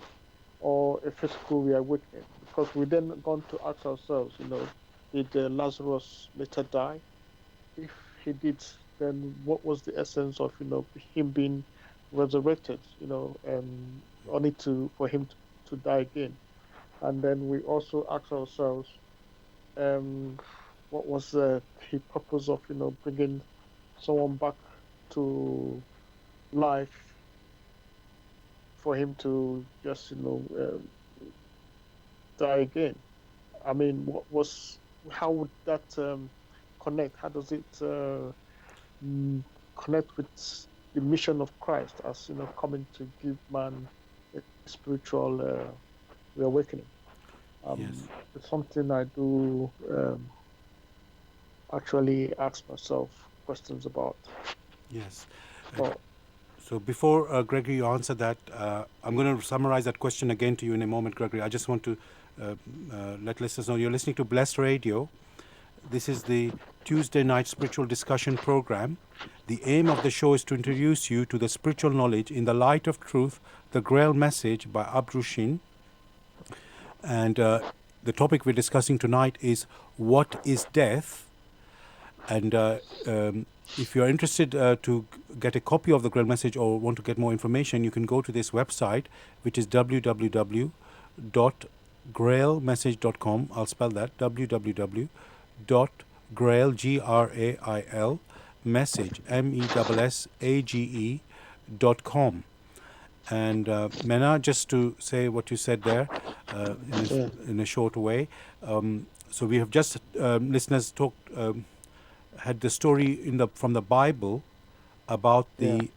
or a physical reawakening, because we then gone to ask ourselves, did Lazarus later die? If he did, then what was the essence of him being resurrected? Only for him to die again. And then we also ask ourselves, what was the purpose of bringing someone back to life for him to just die again? I mean, how would that connect? How does it connect with the mission of Christ as coming to give man a spiritual reawakening? Yes. It's something I do actually ask myself questions about. Yes. So, So before, Gregory, you answer that, I'm going to summarize that question again to you in a moment, Gregory. I just want to let listeners know you're listening to Blessed Radio. This is the Tuesday night spiritual discussion program. The aim of the show is to introduce you to the spiritual knowledge in the light of truth, the Grail message by Abdrushin. And the topic we're discussing tonight is what is death? And if you're interested to get a copy of the Grail message or want to get more information, you can go to this website, which is www.grailmessage.com. I'll spell that, www.grail, G-R-A-I-L, message, MESSAGE.com. And Mena, just to say what you said there in a short way. So we have just, listeners had the story from the Bible about the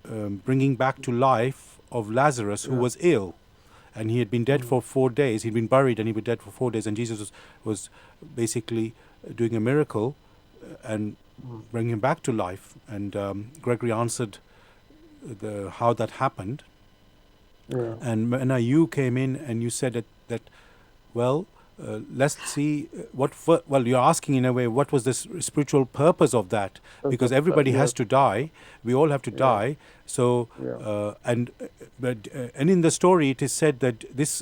bringing back to life of Lazarus, who was ill. And he had been dead for 4 days. He'd been buried and he was dead for 4 days. And Jesus was basically doing a miracle and bring him back to life. And Gregory answered how that happened. Yeah. And Mena, you came in and you said that well, let's see well, you're asking in a way what was the spiritual purpose of that, because everybody Yes. has to die, we all have to Yeah. die. So Yeah. and in the story it is said that this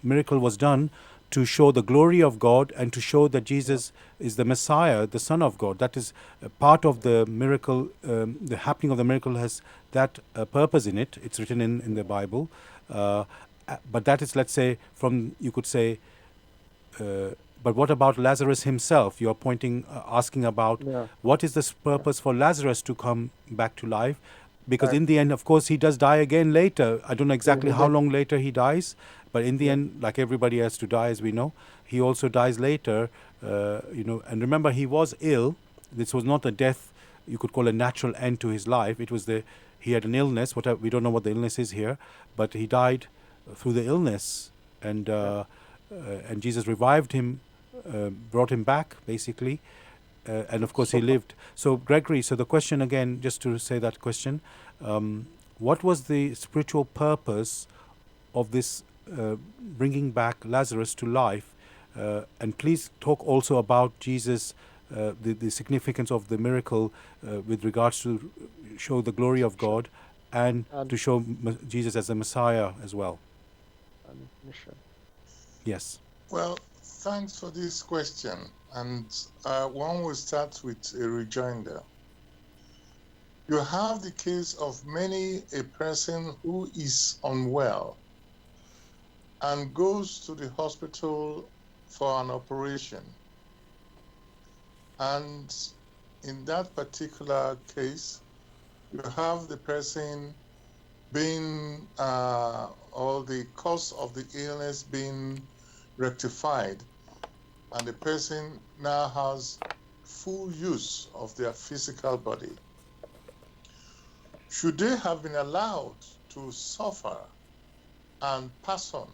miracle was done to show the glory of God and to show that Jesus is the Messiah, the Son of God. That is part of the miracle. The happening of the miracle has that purpose in it. It's written in the Bible. But that is, let's say, from, you could say, but what about Lazarus himself? You're asking about Yeah. what is the purpose for Lazarus to come back to life? Because in the end, of course, he does die again later. I don't know exactly how long later he dies, but in the end, like everybody has to die, as we know, he also dies later. And remember, he was ill. This was not a death you could call a natural end to his life. It was he had an illness. We don't know what the illness is here, but he died through the illness, and Jesus revived him, brought him back, basically, and of course he lived. So Gregory, so the question again, just to say that question, what was the spiritual purpose of this bringing back Lazarus to life? And please talk also about Jesus, the significance of the miracle with regards to show the glory of God and to show Jesus as the Messiah as well. And mission. Yes. Well, thanks for this question. And one will start with a rejoinder. You have the case of a person who is unwell and goes to the hospital for an operation. And in that particular case, you have the person being, or the cause of the illness being rectified, and the person now has full use of their physical body. Should they have been allowed to suffer and pass on,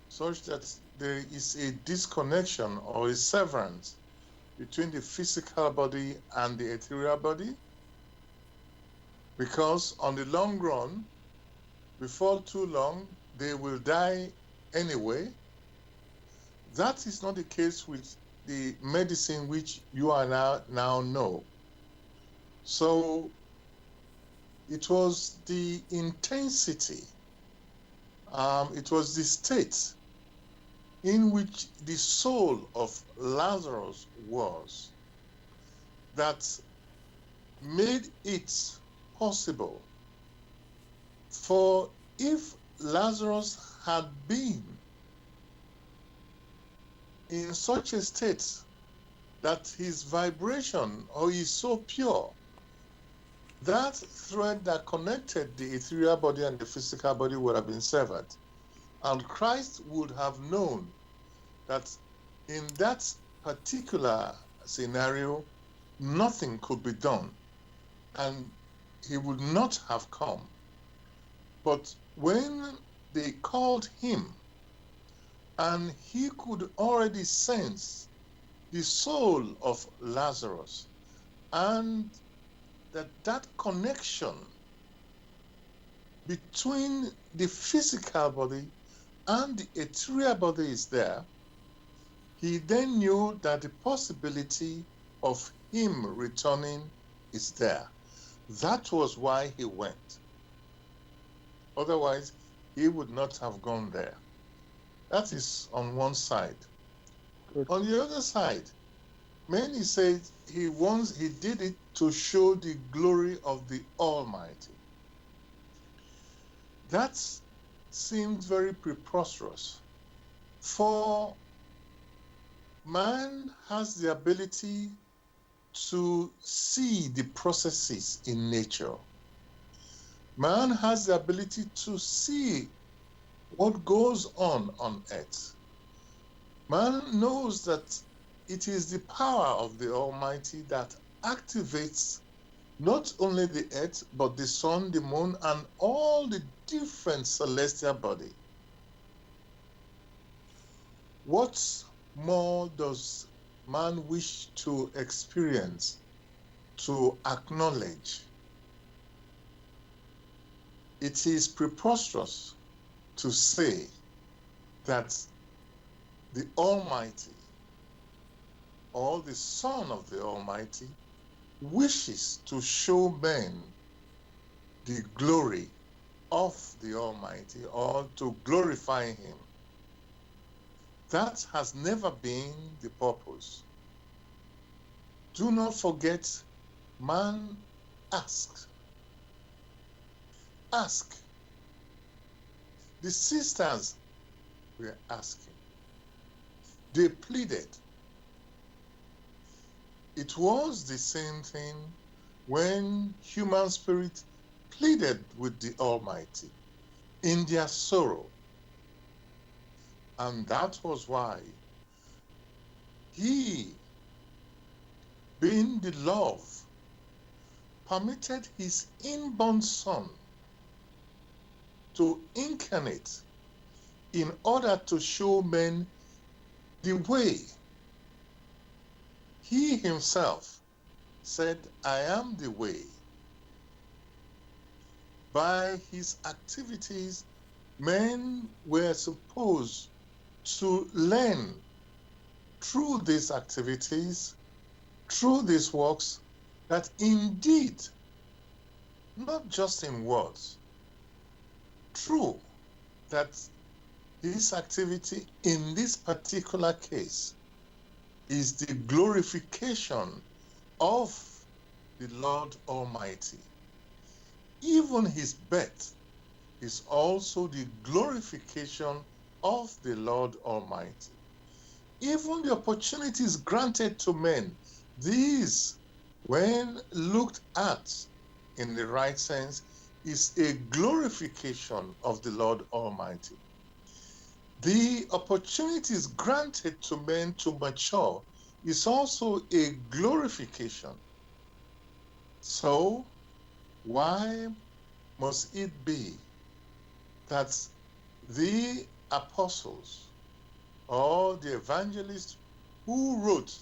such that there is a disconnection or a severance between the physical body and the ethereal body? Because on the long run, before too long, they will die anyway. That is not the case with the medicine which you are now know. So it was the intensity, it was the state in which the soul of Lazarus was that made it possible for, if Lazarus had been in such a state that his vibration or is so pure, that thread that connected the ethereal body and the physical body would have been severed. And Christ would have known that in that particular scenario, nothing could be done, and he would not have come. But when they called him, and he could already sense the soul of Lazarus, and that connection between the physical body and the ethereal body is there, he then knew that the possibility of him returning is there. That was why he went. Otherwise, he would not have gone there. That is on one side. Good. On the other side, many say he did it to show the glory of the Almighty. That seems very preposterous. For man has the ability to see the processes in nature. Man has the ability to see what goes on earth. Man knows that it is the power of the Almighty that activates not only the earth, but the sun, the moon, and all the different celestial body. What more does man wish to experience, to acknowledge. It is preposterous to say that the Almighty or the Son of the Almighty wishes to show men the glory of the Almighty or to glorify Him. That has never been the purpose. Do not forget, man asked. Ask. The sisters were asking. They pleaded. It was the same thing when human spirit pleaded with the Almighty in their sorrow. And that was why He, being the love, permitted His inborn Son to incarnate in order to show men the way. He Himself said, I am the way. By His activities, men were supposed to learn through these activities, through these works, that indeed, not just in words, true, that this activity in this particular case is the glorification of the Lord Almighty. Even His birth is also the glorification of the Lord Almighty. Even the opportunities granted to men, these, when looked at in the right sense, is a glorification of the Lord Almighty. The opportunities granted to men to mature is also a glorification. So, why must it be that the apostles or the evangelists who wrote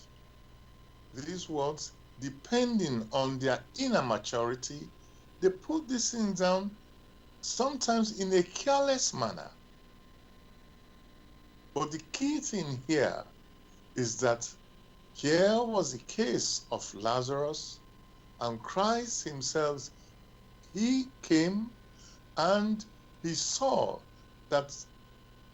these words, depending on their inner maturity, they put these things down sometimes in a careless manner? But the key thing here is that here was the case of Lazarus, and Christ Himself, He came and He saw that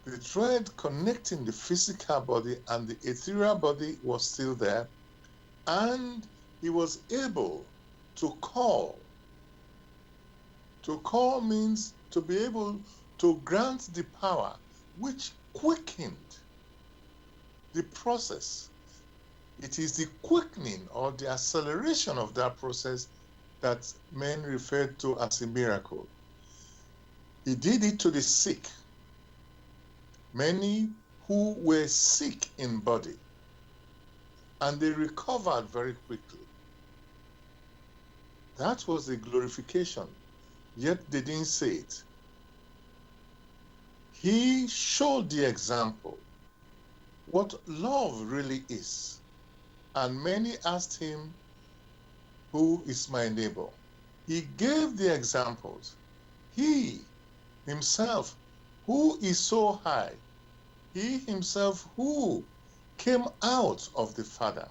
the thread connecting the physical body and the ethereal body was still there, and He was able to call. To call means to be able to grant the power which quickened the process. It is the quickening or the acceleration of that process that men refer to as a miracle. He did it to the sick, many who were sick in body, and they recovered very quickly. That was the glorification, yet they didn't say it. He showed the example, what love really is. And many asked Him, who is my neighbor? He gave the examples. He Himself, who is so high, He Himself who came out of the Father,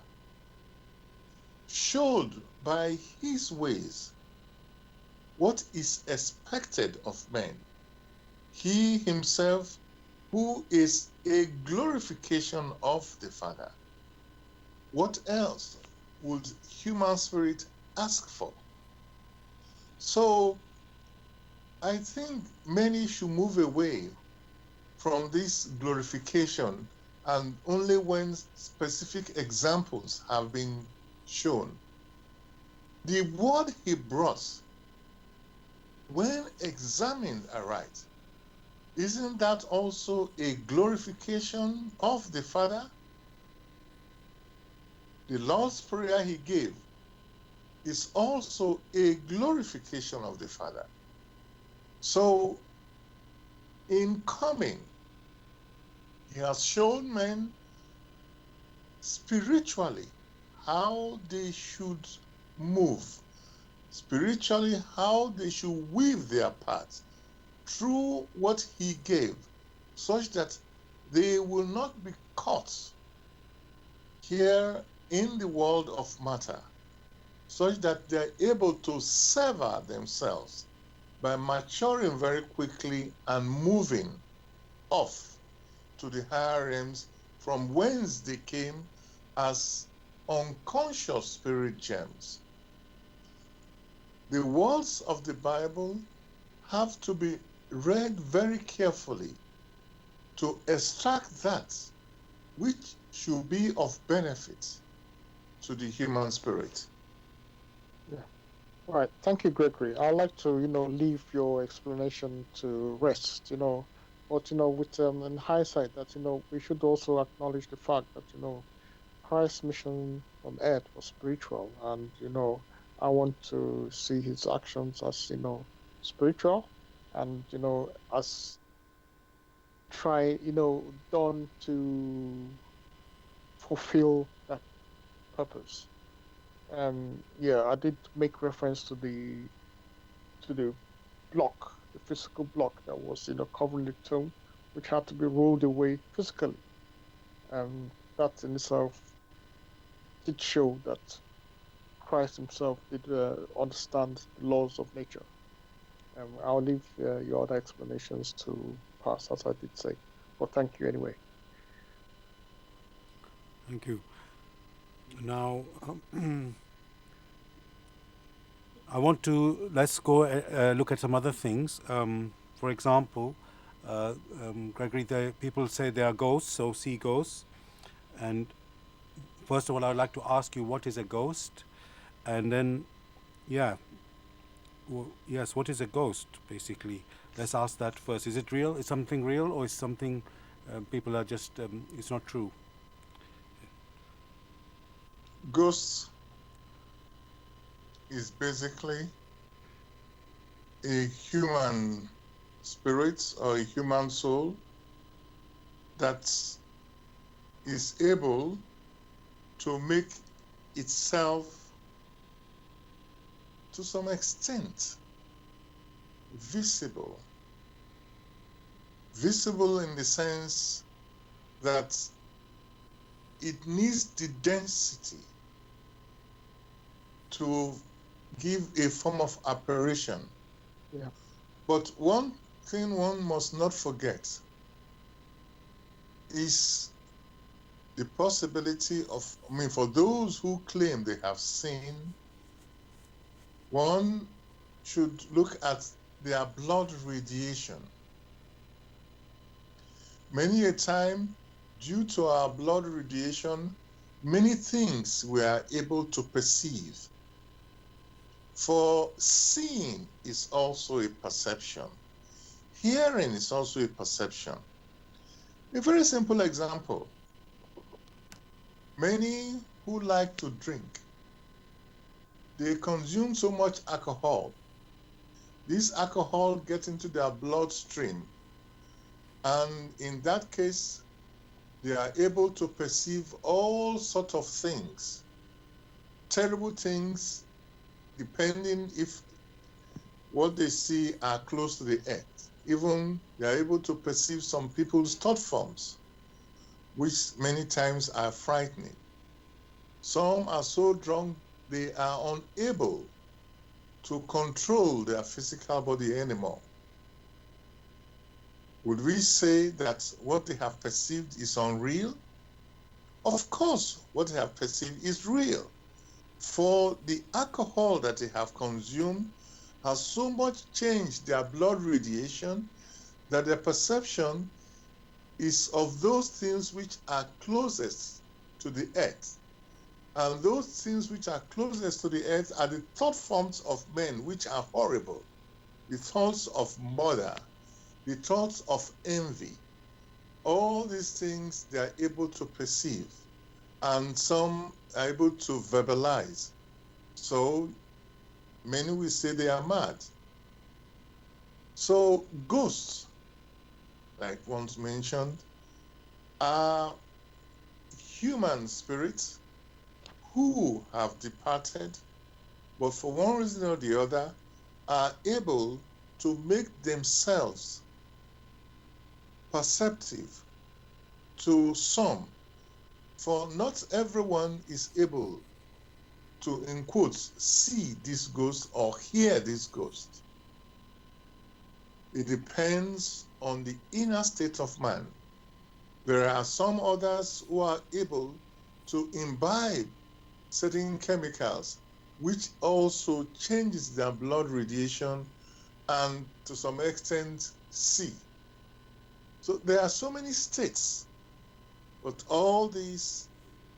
showed by His ways what is expected of men. He Himself who is a glorification of the Father. What else would human spirit ask for? So I think many should move away from this glorification, and only when specific examples have been shown. The word He brought, when examined aright, isn't that also a glorification of the Father? The Lord's Prayer He gave is also a glorification of the Father. So, in coming, He has shown men spiritually how they should move, spiritually how they should weave their path through what he gave, such that they will not be caught here in the world of matter, such that they're able to sever themselves by maturing very quickly and moving off to the higher realms from whence they came as unconscious spirit gems. The words of the Bible have to be read very carefully to extract that which should be of benefit to the human spirit. Yeah. All right. Thank you, Gregory. I'd like to, leave your explanation to rest, but, with in hindsight that, we should also acknowledge the fact that, Christ's mission on earth was spiritual. And, I want to see his actions as, spiritual and, as try, done to fulfill that purpose. Yeah, I did make reference to the block, the physical block that was, covering the tomb, which had to be rolled away physically. That in itself did show that Christ himself did understand the laws of nature. I'll leave your other explanations to pass, as I did say. But thank you anyway. Thank you. Now, I want to let's go look at some other things. For example, Gregory, people say they are ghosts, so see ghosts. And first of all, I'd like to ask you, what is a ghost? And then, yeah, yes, what is a ghost, basically? Let's ask that first. Is it real? Is something real, or is something people are just, it's not true? Ghosts is basically a human spirit or a human soul that is able to make itself, to some extent, visible. Visible in the sense that it needs the density to give a form of apparition. Yeah. But one thing one must not forget is the possibility of, for those who claim they have seen, one should look at their blood radiation. Many a time, due to our blood radiation, many things we are able to perceive. For seeing is also a perception. Hearing is also a perception. A very simple example. Many who like to drink, they consume so much alcohol. This alcohol gets into their bloodstream, and in that case, they are able to perceive all sorts of things, terrible things, depending if what they see are close to the earth. Even they are able to perceive some people's thought forms, which many times are frightening. Some are so drunk they are unable to control their physical body anymore. Would we say that what they have perceived is unreal? Of course, what they have perceived is real. For the alcohol that they have consumed has so much changed their blood radiation that their perception is of those things which are closest to the earth. And those things which are closest to the earth are the thought forms of men which are horrible, the thoughts of murder, the thoughts of envy. All these things they are able to perceive, and some are able to verbalize. So many will say they are mad. So ghosts, like once mentioned, are human spirits who have departed, but for one reason or the other, are able to make themselves perceptive to some. For not everyone is able to, in quotes, see this ghost or hear this ghost. It depends on the inner state of man. There are some others who are able to imbibe certain chemicals, which also changes their blood radiation and to some extent see. So there are so many states, but all these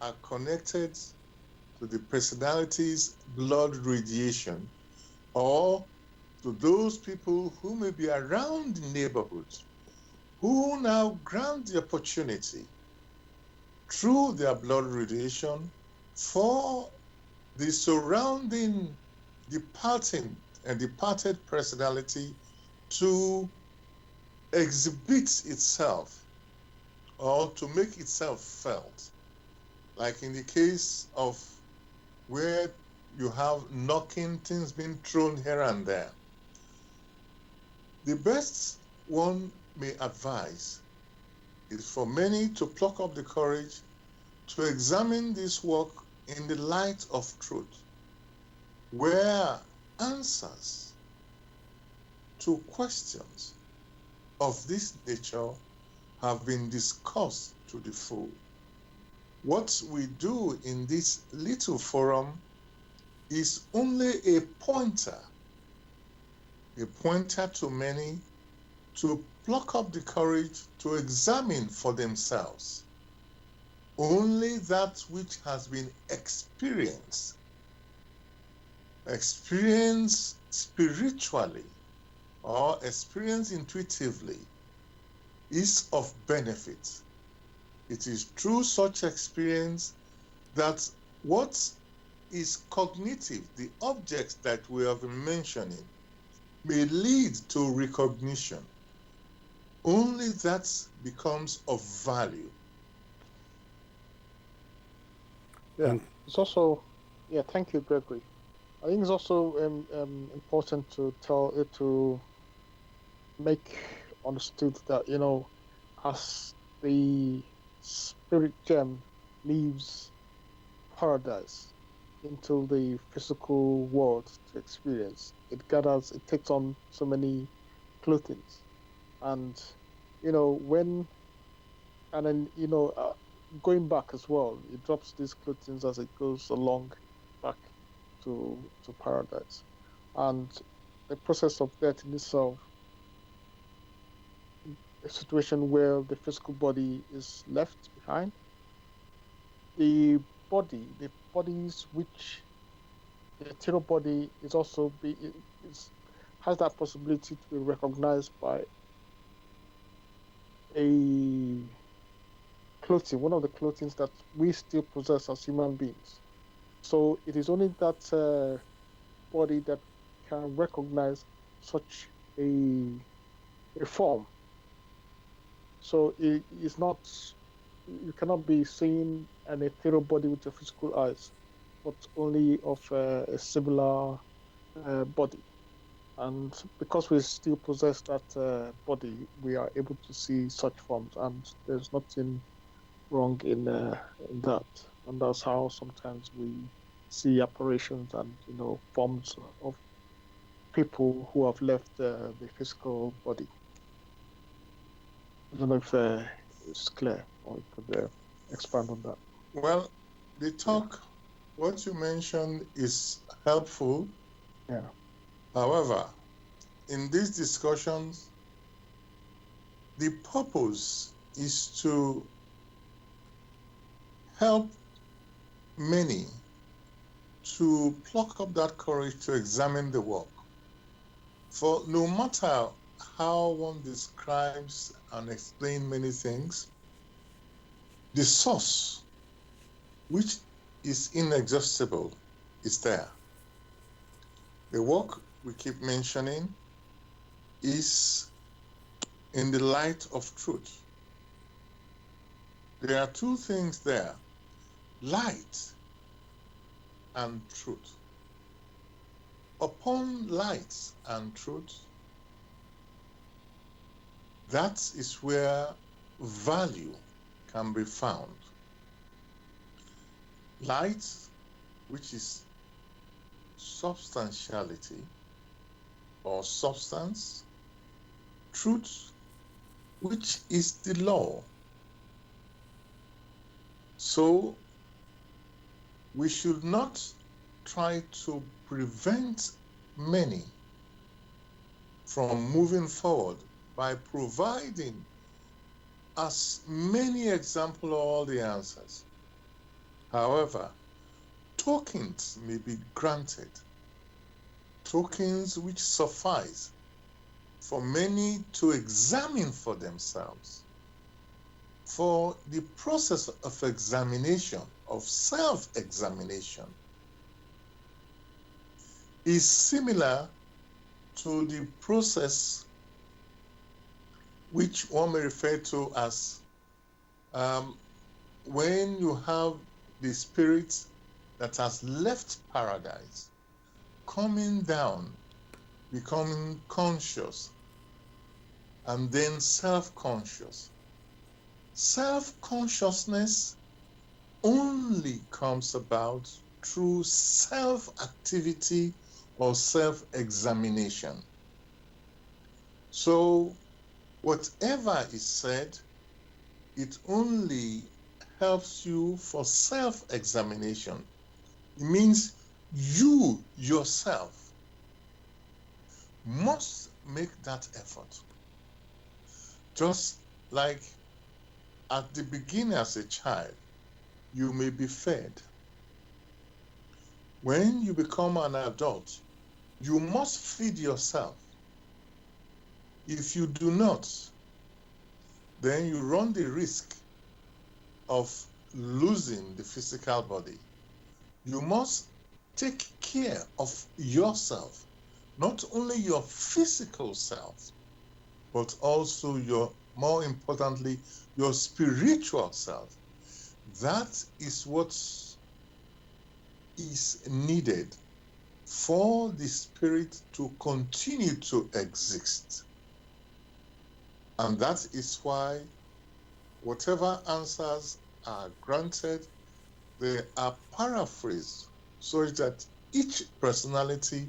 are connected to the personality's blood radiation or to those people who may be around the neighborhood who now grant the opportunity through their blood radiation for the surrounding departing and departed personality to exhibit itself or to make itself felt. Like in the case of where you have knocking, things being thrown here and there. The best one may advise is for many to pluck up the courage to examine this work in the light of truth, where answers to questions of this nature have been discussed to the full. What we do in this little forum is only a pointer to many to pluck up the courage to examine for themselves only that which has been experienced spiritually or experienced intuitively is of benefit. It is through such experience that what is cognitive, the objects that we have been mentioning, may lead to recognition. Only that becomes of value. Yeah, it's also, yeah, thank you, Gregory. I think it's also important to make understood that, as the spirit gem leaves paradise into the physical world to experience, it takes on so many clothings. And, when, and then, going back as well, it drops these clothings as it goes along back to paradise. And the process of death in itself, a situation where the physical body is left behind, the bodies which the ethereal body is also has that possibility to be recognized by a clothing, one of the clothings that we still possess as human beings. So it is only that body that can recognize such a form. So it is not, you cannot be seeing an ethereal body with your physical eyes, but only of a similar body. And because we still possess that body, we are able to see such forms, and there's nothing wrong in that. And that's how sometimes we see apparitions and forms of people who have left the physical body. I don't know if it's clear, or you could expand on that. Well, the talk, what you mentioned is helpful. Yeah. However, in these discussions, the purpose is to help many to pluck up that courage to examine the work. For no matter how one describes and explains many things, the source, which is inexhaustible, is there. The work we keep mentioning is in the light of truth. There are two things there. light and truth. Upon light and truth, that is where value can be found. Light, which is substantiality or substance, truth, which is the law. So we should not try to prevent many from moving forward by providing as many examples of all the answers. However, tokens may be granted, tokens which suffice for many to examine for themselves. For the process of examination, of self-examination, is similar to the process which one may refer to as when you have the spirit that has left paradise coming down, becoming conscious, and then self-conscious. Self-consciousness only comes about through self-activity or self-examination. So whatever is said, it only helps you for self-examination. It means you yourself must make that effort. Just like at the beginning as a child, you may be fed. When you become an adult, you must feed yourself. If you do not, then you run the risk of losing the physical body. You must take care of yourself, not only your physical self, but also more importantly, your spiritual self. That is what is needed for the spirit to continue to exist. And that is why whatever answers are granted, they are paraphrased so that each personality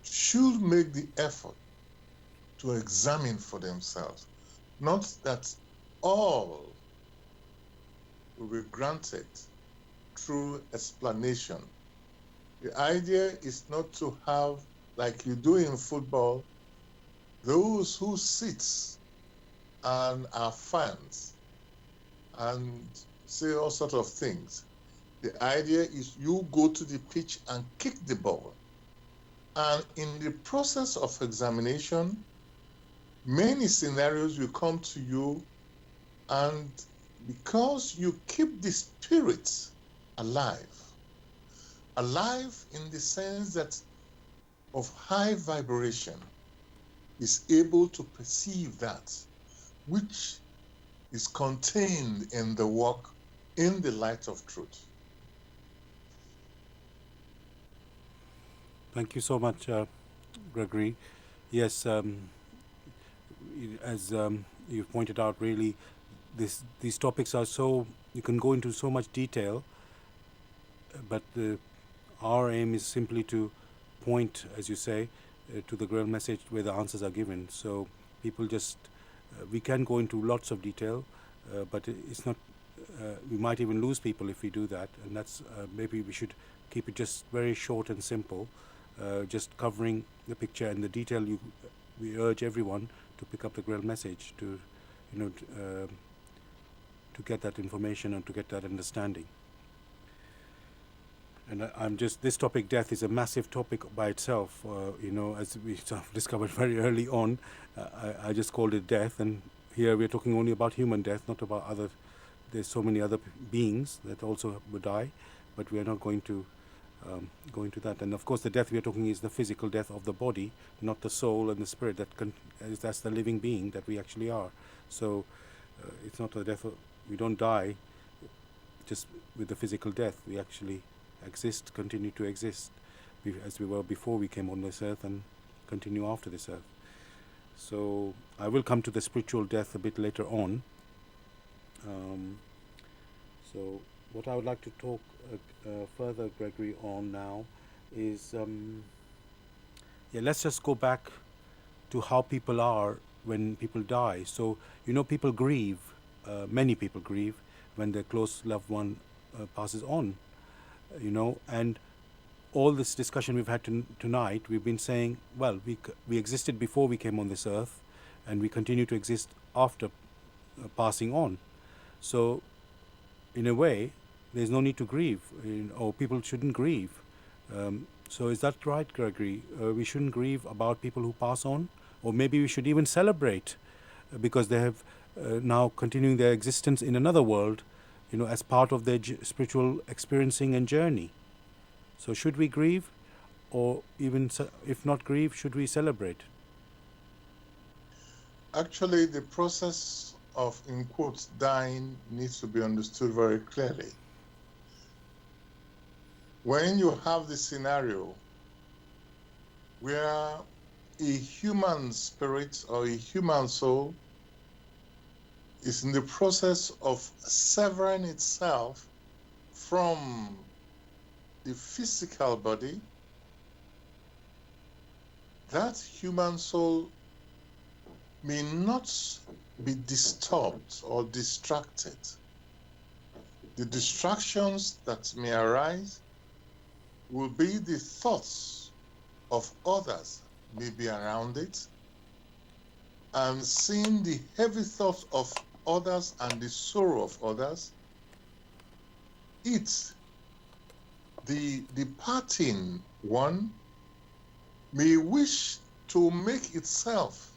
should make the effort to examine for themselves. Not that all will be granted through explanation. The idea is not to have, like you do in football, those who sit and are fans and say all sorts of things. The idea is you go to the pitch and kick the ball. And in the process of examination, many scenarios will come to you, and because you keep the spirit alive in the sense that of high vibration, is able to perceive that which is contained in the work in the light of truth. Thank you so much, Gregory. Yes, as you've pointed out, really, these topics are so, you can go into so much detail, but our aim is simply to point, as you say, to the grail message where the answers are given. So people just, we can go into lots of detail, but it's not, we might even lose people if we do that, and that's, maybe we should keep it just very short and simple, just covering the picture and the detail. We urge everyone to pick up the grail message, to, to get that information and to get that understanding. And I'm just, this topic, death, is a massive topic by itself. As we sort of discovered very early on, I just called it death, and here we're talking only about human death, not about other. There's so many other beings that also would die, but we are not going to go into that. And of course, the death we are talking is the physical death of the body, not the soul and the spirit. That's the living being that we actually are. So it's not the death of, we don't die just with the physical death. We actually exist, continue to exist as we were before we came on this earth, and continue after this earth. So I will come to the spiritual death a bit later on. So what I would like to talk further, Gregory, on now is, let's just go back to how people are when people die. So, people grieve, many people grieve when their close loved one passes on, and all this discussion we've had tonight, we've been saying, well, we existed before we came on this earth, and we continue to exist after passing on. So, in a way, there's no need to grieve, or people shouldn't grieve. So is that right, Gregory? We shouldn't grieve about people who pass on? Or maybe we should even celebrate because they have now continuing their existence in another world, as part of their spiritual experiencing and journey. So should we grieve? Or even if not grieve, should we celebrate? Actually, the process of, in quotes, dying needs to be understood very clearly. When you have the scenario where a human spirit or a human soul is in the process of severing itself from the physical body, that human soul may not be disturbed or distracted. The distractions that may arise will be the thoughts of others may be around it, and seeing the heavy thoughts of others and the sorrow of others, the departing one may wish to make itself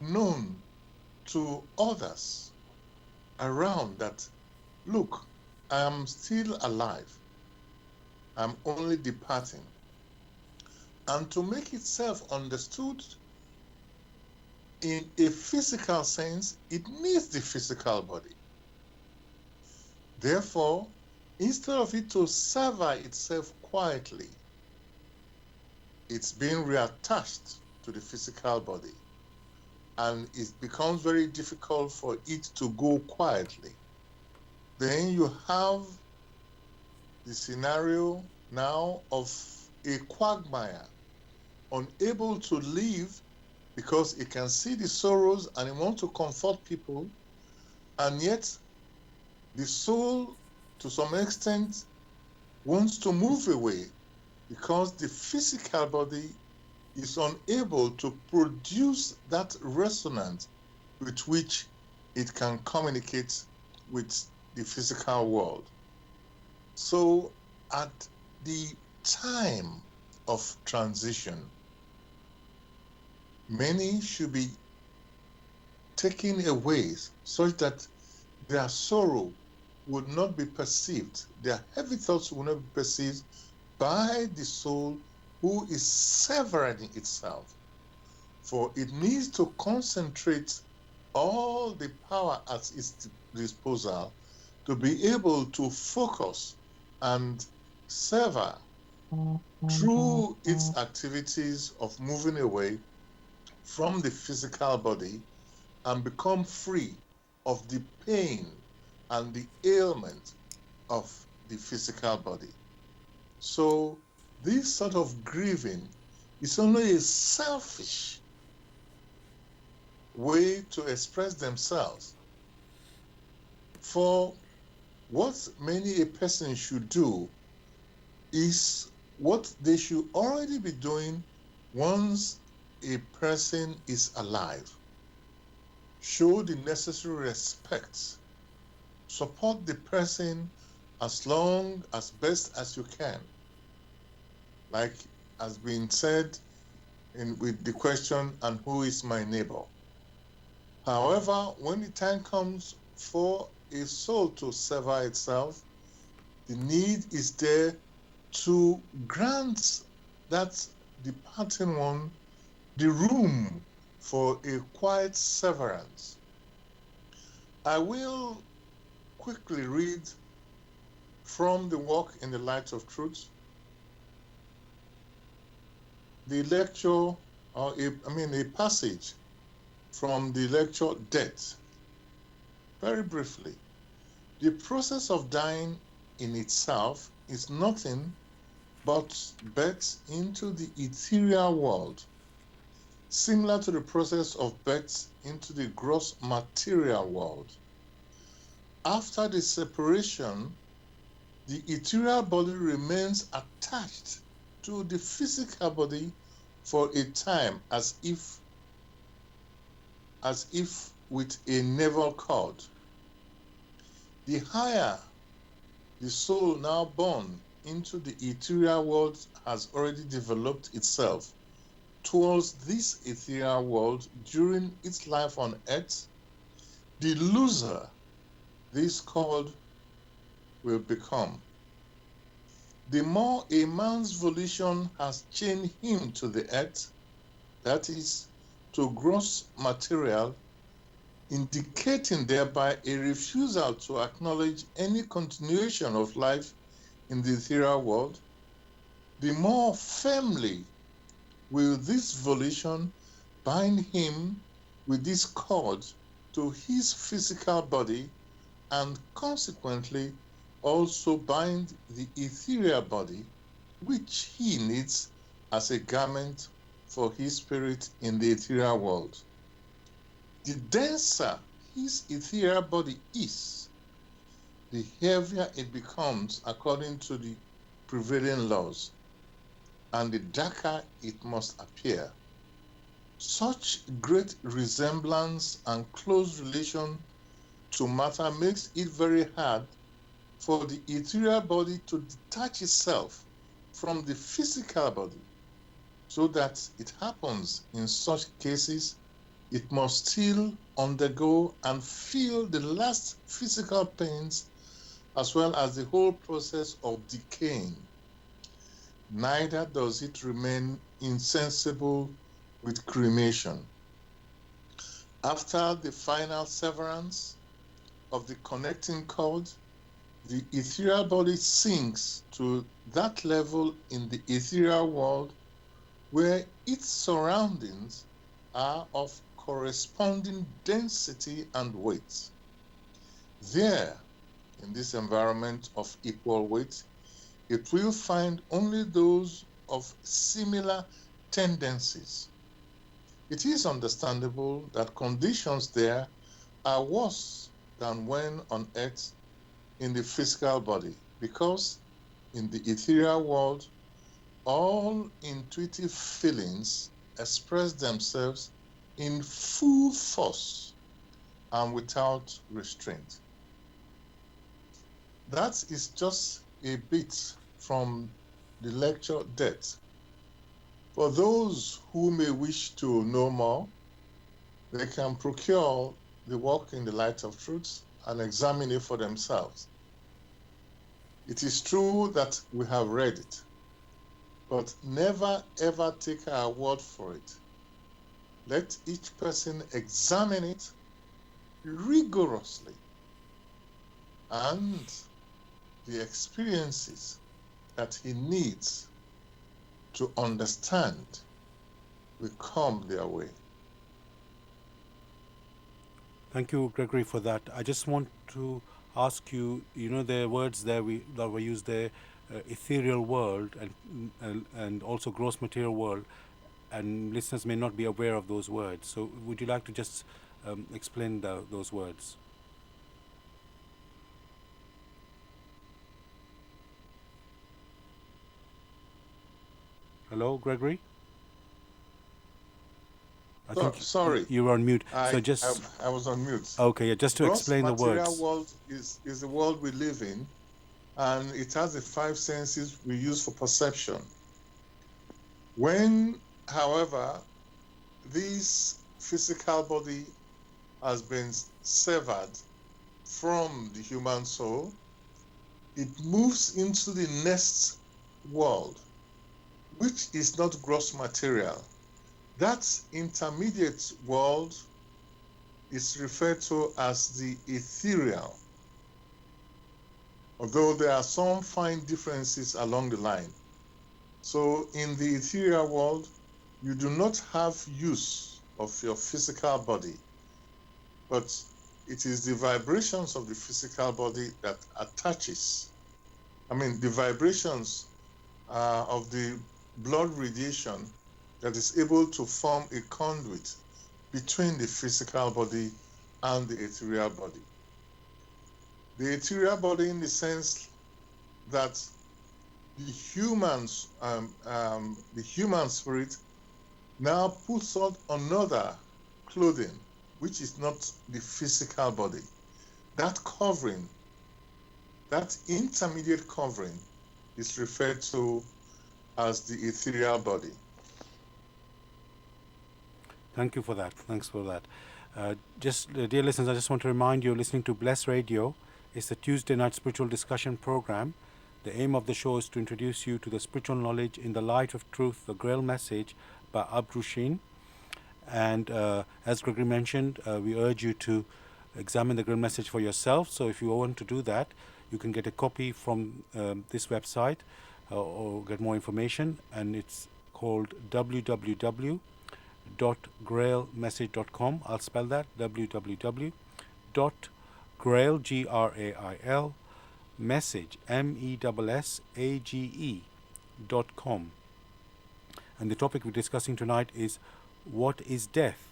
known to others around that, look, I am still alive. I'm only departing. And to make itself understood in a physical sense, it needs the physical body. Therefore, instead of it to sever itself quietly, it's being reattached to the physical body. And it becomes very difficult for it to go quietly. Then you have the scenario now of a quagmire, unable to live because he can see the sorrows and he wants to comfort people, and yet the soul, to some extent, wants to move away because the physical body is unable to produce that resonance with which it can communicate with the physical world. So at the time of transition, many should be taken away such that their sorrow would not be perceived, their heavy thoughts would not be perceived by the soul who is severing itself. For it needs to concentrate all the power at its disposal to be able to focus and sever through its activities of moving away from the physical body and become free of the pain and the ailment of the physical body. So this sort of grieving is only a selfish way to express themselves. For what many a person should do is what they should already be doing once a person is alive. Show the necessary respect. Support the person as long as best as you can. Like has been said with the question, and who is my neighbor? However, when the time comes for a soul to sever itself, the need is there to grant that departing one the room for a quiet severance. I will quickly read from the Walk in the Light of Truth, the lecture, a passage from the lecture Death. Very briefly, the process of dying in itself is nothing but birth into the ethereal world, similar to the process of birth into the gross material world. After the separation, the ethereal body remains attached to the physical body for a time, as if with a naval cord. The higher the soul now born into the ethereal world has already developed itself towards this ethereal world during its life on earth, the looser this cord will become. The more a man's volition has chained him to the earth, that is, to gross material, indicating thereby a refusal to acknowledge any continuation of life in the ethereal world, the more firmly will this volition bind him with this cord to his physical body, and consequently also bind the ethereal body, which he needs as a garment for his spirit in the ethereal world. The denser his ethereal body is, the heavier it becomes according to the prevailing laws, and the darker it must appear. Such great resemblance and close relation to matter makes it very hard for the ethereal body to detach itself from the physical body, so that it happens in such cases it must still undergo and feel the last physical pains as well as the whole process of decaying. Neither does it remain insensible with cremation. After the final severance of the connecting cord, the ethereal body sinks to that level in the ethereal world where its surroundings are of corresponding density and weight. There, in this environment of equal weight, it will find only those of similar tendencies. It is understandable that conditions there are worse than when on earth in the physical body, because in the ethereal world, all intuitive feelings express themselves in full force and without restraint. That is just a bit from the lecture Death. For those who may wish to know more, they can procure the Walk in the Light of Truth and examine it for themselves. It is true that we have read it, but never ever take our word for it. Let each person examine it rigorously, and the experiences that he needs to understand will come their way. Thank you, Gregory, for that. I just want to ask you, the words there that were used there, ethereal world and also gross material world, and listeners may not be aware of those words. So would you like to just explain those words? Hello, Gregory? I think Sorry, you were on mute. I was on mute. Okay, yeah, just to Gross explain the material words. world is the world we live in, and it has the five senses we use for perception. When, however, this physical body has been severed from the human soul, it moves into the next world, which is not gross material. That intermediate world is referred to as the ethereal. although there are some fine differences along the line. So in the ethereal world, you do not have use of your physical body, but it is the vibrations of the physical body that attaches. The vibrations of the blood radiation that is able to form a conduit between the physical body and the ethereal body. The ethereal body, in the sense that the human spirit now puts on another clothing, which is not the physical body. That covering, that intermediate covering, is referred to as the ethereal body. Thank you for that. Thanks for that. Dear listeners, I just want to remind you, listening to Bless Radio. It's the Tuesday night spiritual discussion program. The aim of the show is to introduce you to the spiritual knowledge in the light of truth, the Grail message by Abdrusheen. And as Gregory mentioned, we urge you to examine the Grail message for yourself. So if you want to do that, you can get a copy from this website or get more information. And it's called www.grailmessage.com. I'll spell that, www.grail, Grail, message, message.com. And the topic we're discussing tonight is, what is death?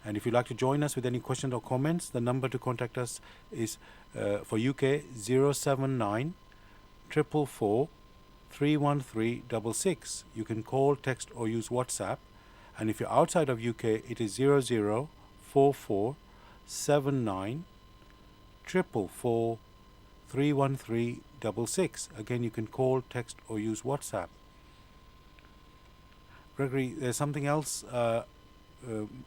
And if you'd like to join us with any questions or comments, the number to contact us is for UK 079 444 31366. You can call, text or use WhatsApp. And if you're outside of UK, it is 0044 79 444 31366. Again, you can call, text or use WhatsApp. Gregory, there's something else I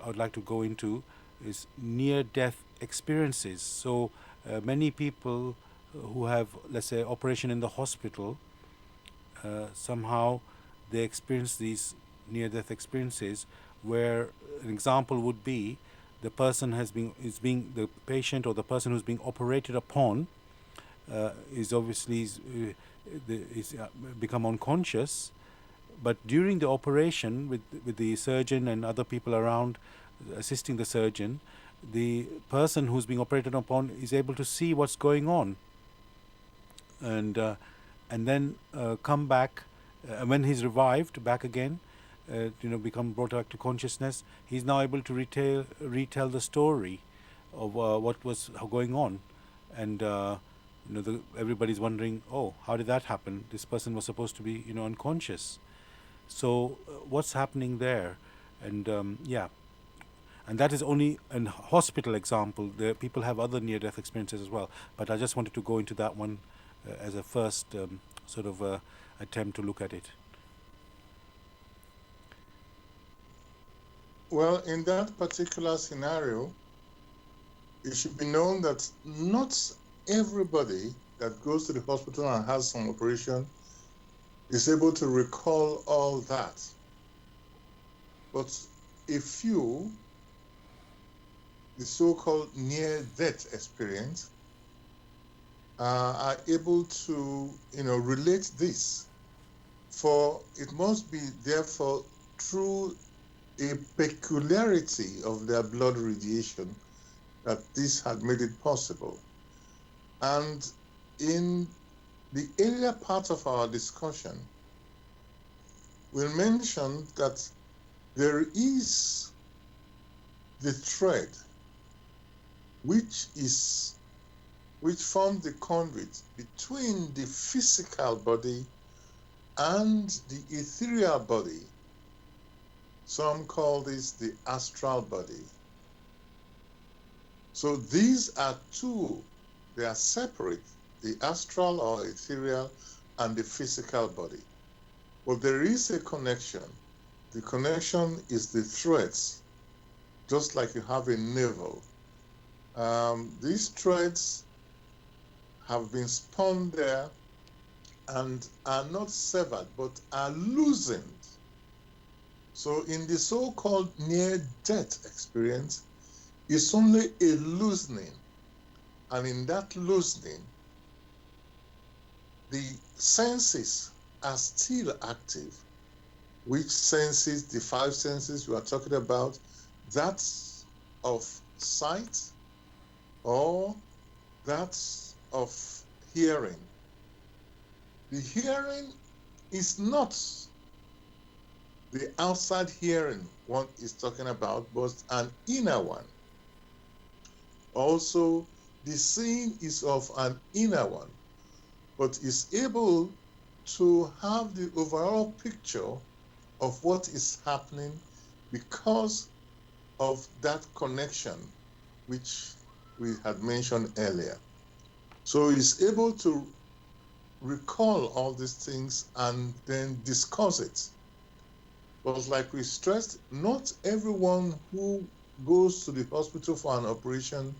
would like to go into, is near-death experiences. So many people who have, let's say, operation in the hospital, somehow they experience these near-death experiences, where an example would be the patient or the person who's being operated upon is obviously become unconscious. But during the operation, with the surgeon and other people around assisting the surgeon, the person who's being operated upon is able to see what's going on, and then come back when he's revived back again, become brought back to consciousness. He's now able to retell the story of what was going on, and everybody's wondering, oh, how did that happen? This person was supposed to be unconscious. So what's happening there? And and that is only a hospital example. People have other near-death experiences as well, but I just wanted to go into that one as a first attempt to look at it. Well, in that particular scenario, it should be known that not everybody that goes to the hospital and has some operation is able to recall all that. But a few, the so-called near-death experience, are able to, relate this. For it must be, therefore, through a peculiarity of their blood radiation that this had made it possible. And in the earlier part of our discussion, we mentioned that there is the thread which forms the conduit between the physical body and the ethereal body. Some call this the astral body. So these are two, they are separate, the astral or ethereal and the physical body. But there is a connection. The connection is the threads, just like you have a navel. These threads have been spun there and are not severed, but are loosened. So in the so-called near-death experience, it's only a loosening. And in that loosening, the senses are still active. Which senses, the five senses we are talking about, that's of sight or that's of hearing. The hearing is not the outside hearing one is talking about, but an inner one. Also, the seeing is of an inner one, but is able to have the overall picture of what is happening because of that connection which we had mentioned earlier. So he's able to recall all these things and then discuss it. But like we stressed, not everyone who goes to the hospital for an operation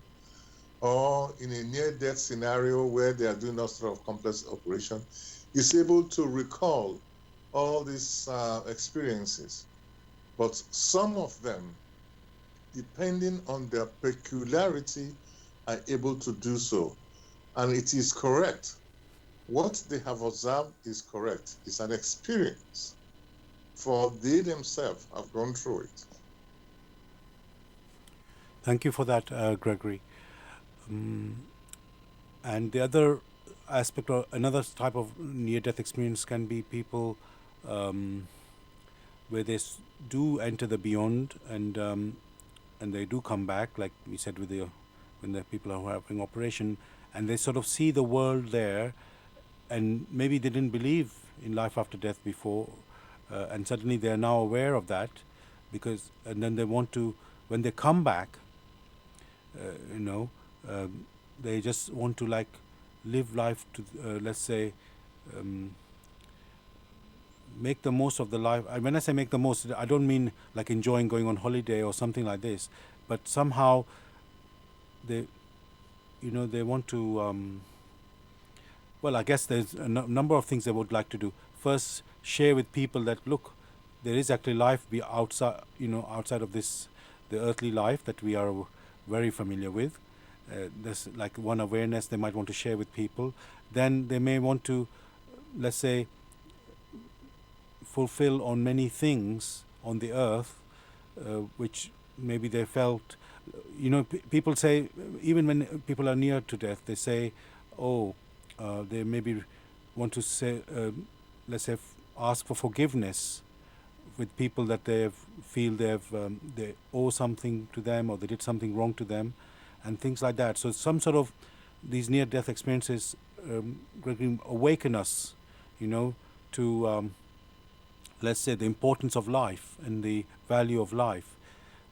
or in a near-death scenario where they are doing all sort of complex operation is able to recall all these experiences. But some of them, depending on their peculiarity, are able to do so. And it is correct. What they have observed is correct. It's an experience, for they themselves have gone through it. Thank you for that, Gregory. And the other aspect or another type of near-death experience can be people where they do enter the beyond, and they do come back, like we said with the when the people are having operation, and they sort of see the world there, and maybe they didn't believe in life after death before, and suddenly they are now aware of that, because and then they want to when they come back, you know, they just want to like live life to let's say make the most of the life. And when I say make the most, I don't mean like enjoying going on holiday or something like this, but somehow they, you know, they want to. Well, I guess there's a number of things they would like to do. First, share with people that look, there is actually life be outside, you know, outside of this, the earthly life that we are very familiar with. There's like one awareness they might want to share with people. Then they may want to, let's say, fulfill on many things on the earth, which maybe they felt. You know, people say, even when people are near to death, they say, oh, they maybe want to say, let's say, ask for forgiveness with people that they feel they owe something to them, or they did something wrong to them, and things like that. So some sort of these near-death experiences awaken us, you know, to let's say the importance of life and the value of life.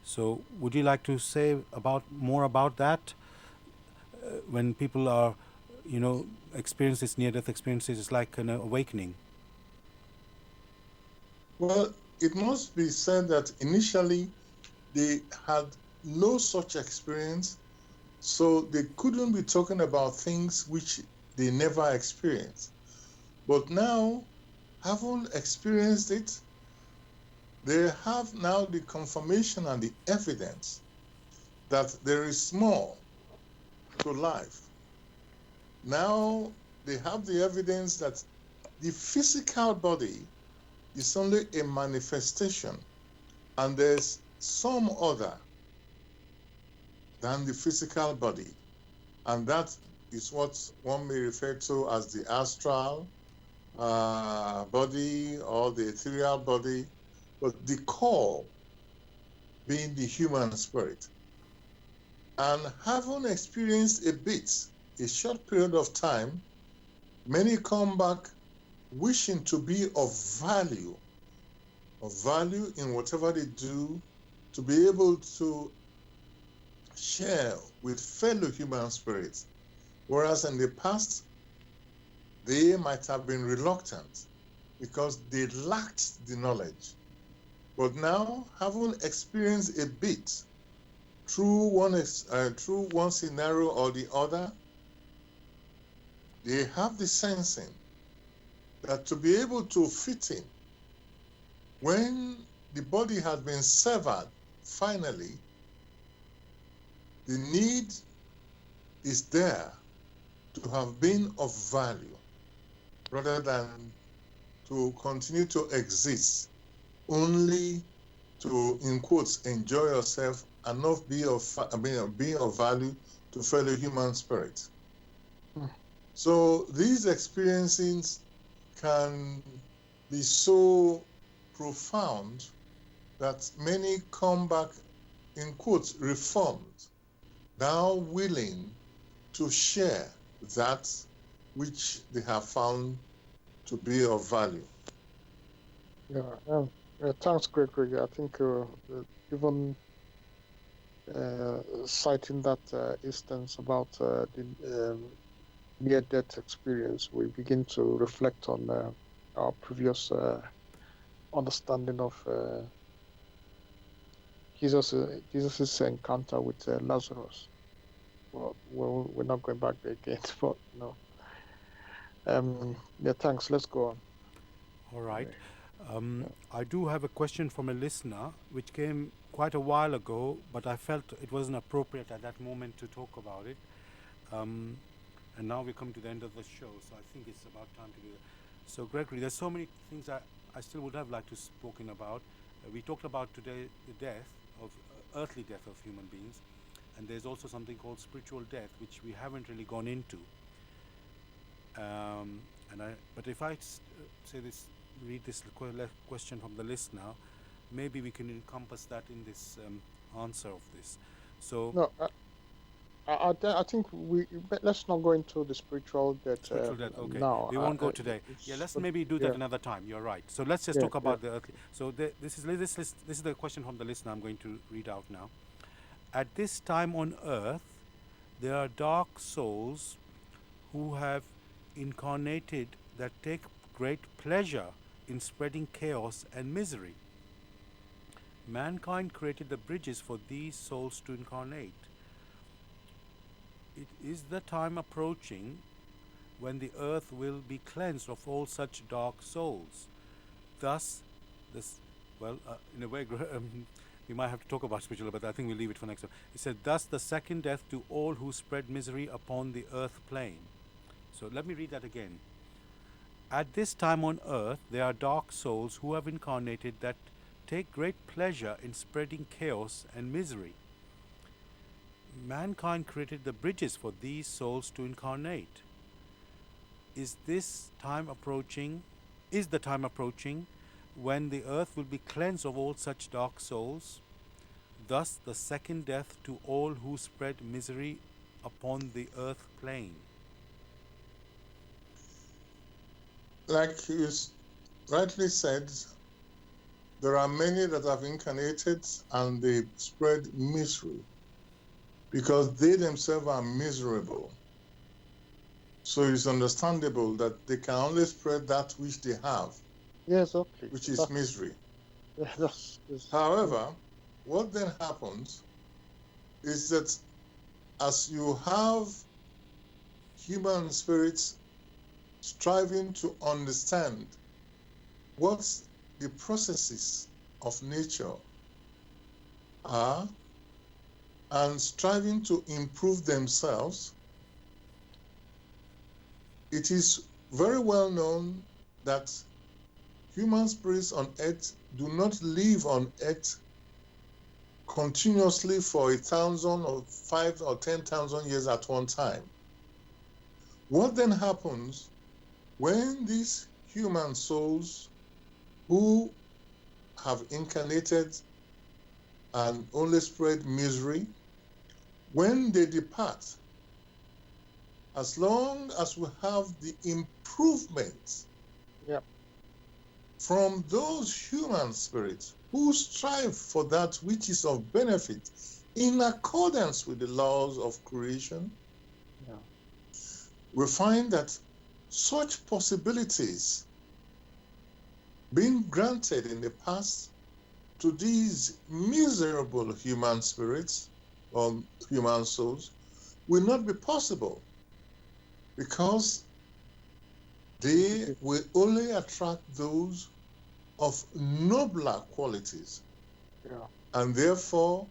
So would you like to say about more about that? When people are, you know, experience this near-death experiences, it's like an awakening. Well, it must be said that initially they had no such experience, so they couldn't be talking about things which they never experienced. But now, having experienced it, they have now the confirmation and the evidence that there is more to life. Now they have the evidence that the physical body is only a manifestation, and there's some other than the physical body. And that is what one may refer to as the astral body or the ethereal body, but the core being the human spirit. And having experienced a bit, a short period of time, many come back wishing to be of value in whatever they do, to be able to share with fellow human spirits. Whereas in the past, they might have been reluctant because they lacked the knowledge. But now, having experienced a bit through one scenario or the other, they have the sensing that to be able to fit in, when the body has been severed, finally, the need is there to have been of value. rather than to continue to exist only to, in quotes, enjoy yourself and not be of value to fellow human spirits. So these experiences can be so profound that many come back, in quotes, reformed, now willing to share that which they have found to be of value. Yeah, thanks, Gregory. I think even citing that instance about the near-death experience, we begin to reflect on our previous understanding of Jesus's encounter with Lazarus. Well, we're not going back there again, but no. Yeah, thanks. Let's go on. All right. I do have a question from a listener, which came quite a while ago, but I felt it wasn't appropriate at that moment to talk about it. And now we come to the end of the show, so I think it's about time to do that. So, Gregory, there's so many things I still would have liked to spoken about. We talked about today the death of earthly death of human beings, and there's also something called spiritual death, which we haven't really gone into. But if I read this question from the listener, maybe we can encompass that in this answer of this. So no, I think let's not go into the spiritual death. Spiritual death, okay. Now We won't go today. Yeah, let's maybe do that another time. You're right. So let's just talk about the earthly. So this is the question from the listener. I'm going to read out now. At this time on earth, there are dark souls who have incarnated that take great pleasure in spreading chaos and misery. Mankind created the bridges for these souls to incarnate. It is the time approaching when the earth will be cleansed of all such dark souls. Thus, in a way, we might have to talk about spiritual, but I think we'll leave it for next time. He said, thus the second death to all who spread misery upon the earth plane. So let me read that again. At this time on earth, there are dark souls who have incarnated that take great pleasure in spreading chaos and misery. Mankind created the bridges for these souls to incarnate. Is the time approaching when the earth will be cleansed of all such dark souls? Thus the second death to all who spread misery upon the earth plane. Like you rightly said, there are many that have incarnated and they spread misery because they themselves are miserable. So it's understandable that they can only spread that which they have, which is misery. However, what then happens is that as you have human spirits striving to understand what the processes of nature are and striving to improve themselves, it is very well known that human spirits on earth do not live on earth continuously for 1,000 or 5,000 or 10,000 years at one time. What then happens when these human souls who have incarnated and only spread misery, when they depart, as long as we have the improvement from those human spirits who strive for that which is of benefit in accordance with the laws of creation, we find that such possibilities being granted in the past to these miserable human spirits or human souls will not be possible because they will only attract those of nobler qualities. And therefore,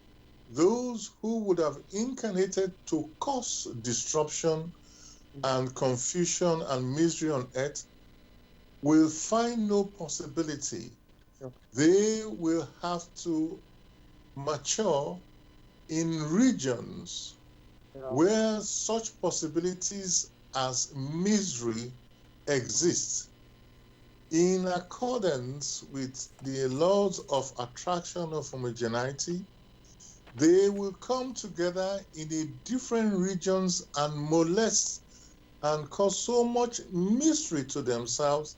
those who would have incarnated to cause disruption and confusion and misery on earth will find no possibility. Yeah. They will have to mature in regions where such possibilities as misery exist. In accordance with the laws of attraction of homogeneity, they will come together in a different regions and molest and cause so much mystery to themselves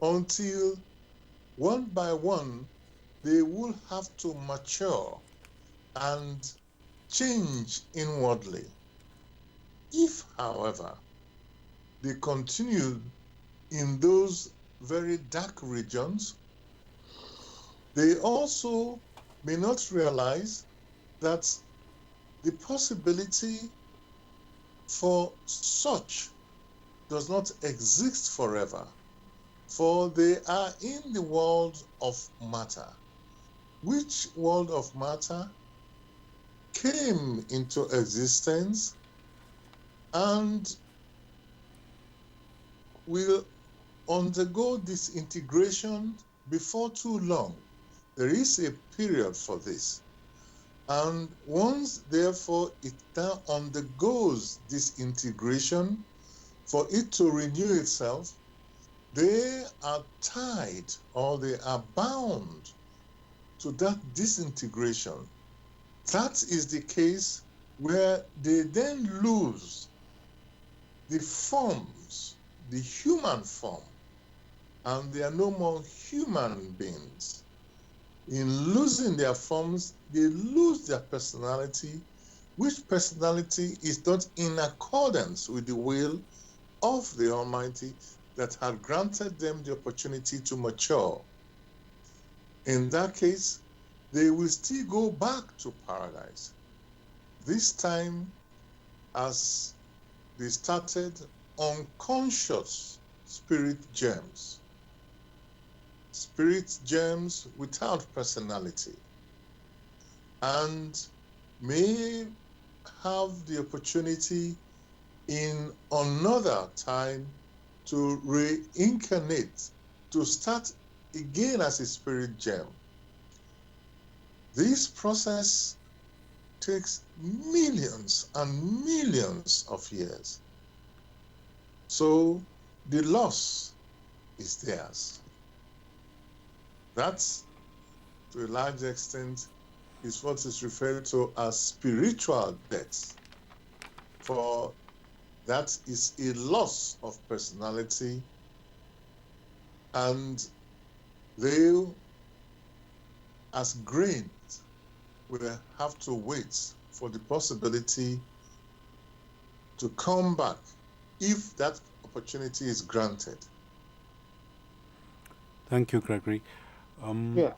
until one by one they will have to mature and change inwardly. If, however, they continue in those very dark regions, they also may not realize that the possibility for such does not exist forever, for they are in the world of matter, which world of matter came into existence and will undergo disintegration before too long. There is a period for this. And once, therefore, it now undergoes disintegration, for it to renew itself, they are tied or they are bound to that disintegration. That is the case where they then lose the forms, the human form, and they are no more human beings. In losing their forms, they lose their personality, which personality is not in accordance with the will of the Almighty that had granted them the opportunity to mature. In that case, they will still go back to paradise. This time, as they started unconscious spirit germs without personality, and may have the opportunity in another time to reincarnate, to start again as a spirit germ. This process takes millions and millions of years. So the loss is theirs. That, to a large extent, is what is referred to as spiritual death. For that is a loss of personality, and they, as grains, will have to wait for the possibility to come back if that opportunity is granted. Thank you, Gregory. Yeah.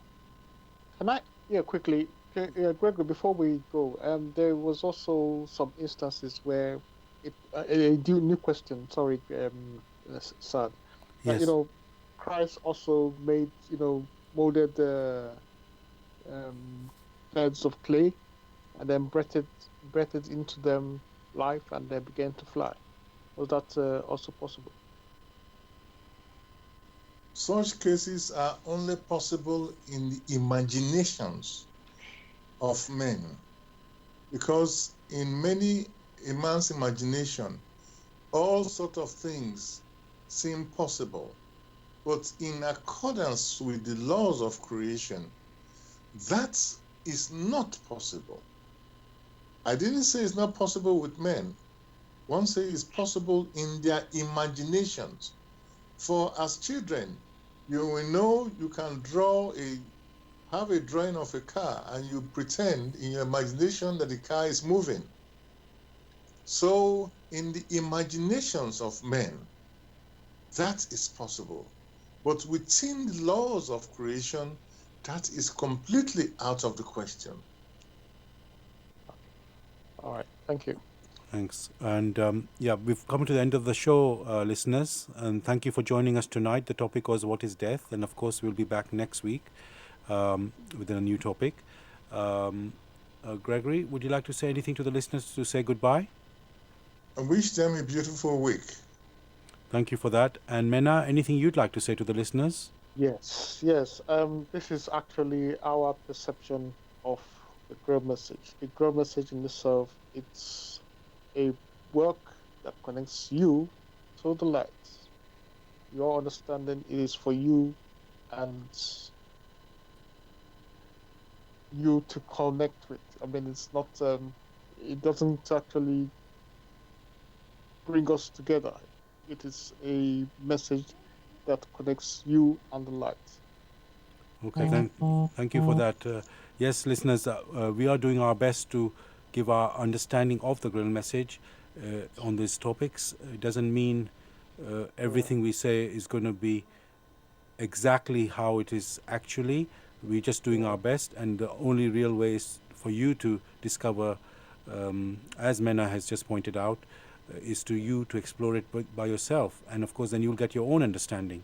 Can I? Yeah, quickly. Gregory, before we go, there was also some instances where a new question. Sorry, Sad. Yes. Christ also made, molded the um, heads of clay and then breathed into them life, and they began to fly. Was that also possible? Such cases are only possible in the imaginations of men, because in a man's imagination, all sorts of things seem possible. But in accordance with the laws of creation, that is not possible. I didn't say it's not possible with men. One says it's possible in their imaginations. For as children, you will know you can have a drawing of a car, and you pretend in your imagination that the car is moving. So in the imaginations of men, that is possible. But within the laws of creation, that is completely out of the question. All right. Thank you. Thanks. And yeah, we've come to the end of the show, listeners. And thank you for joining us tonight. The topic was What is Death? And of course, we'll be back next week with a new topic. Gregory, would you like to say anything to the listeners to say goodbye? I wish them a beautiful week. Thank you for that. And Mena, anything you'd like to say to the listeners? Yes, yes. This is actually our perception of the grail message. The grail message in itself, it's a work that connects you to the light. Your understanding is for you and you to connect with. I mean, it's not. It doesn't actually bring us together. It is a message that connects you and the light. Okay, thank you for that. Yes, listeners, we are doing our best to give our understanding of the Grail message on these topics. It doesn't mean everything we say is going to be exactly how it is actually. We're just doing our best, and the only real way is for you to discover, as Mena has just pointed out, is to you to explore it by yourself, and of course, then you'll get your own understanding,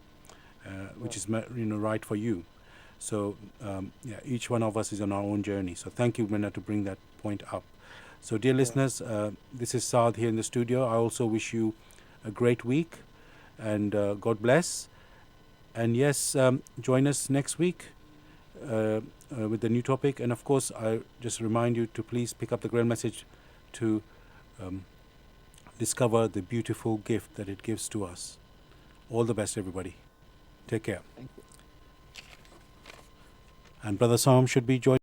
which is right for you. So yeah, each one of us is on our own journey. So thank you, Mena, to bring that point up. So dear listeners, this is Saad here in the studio. I also wish you a great week, and God bless. And yes, join us next week with the new topic. And of course, I just remind you to please pick up the Grail message to discover the beautiful gift that it gives to us. All the best, everybody. Take care. Thank you. And Brother Sam should be joining.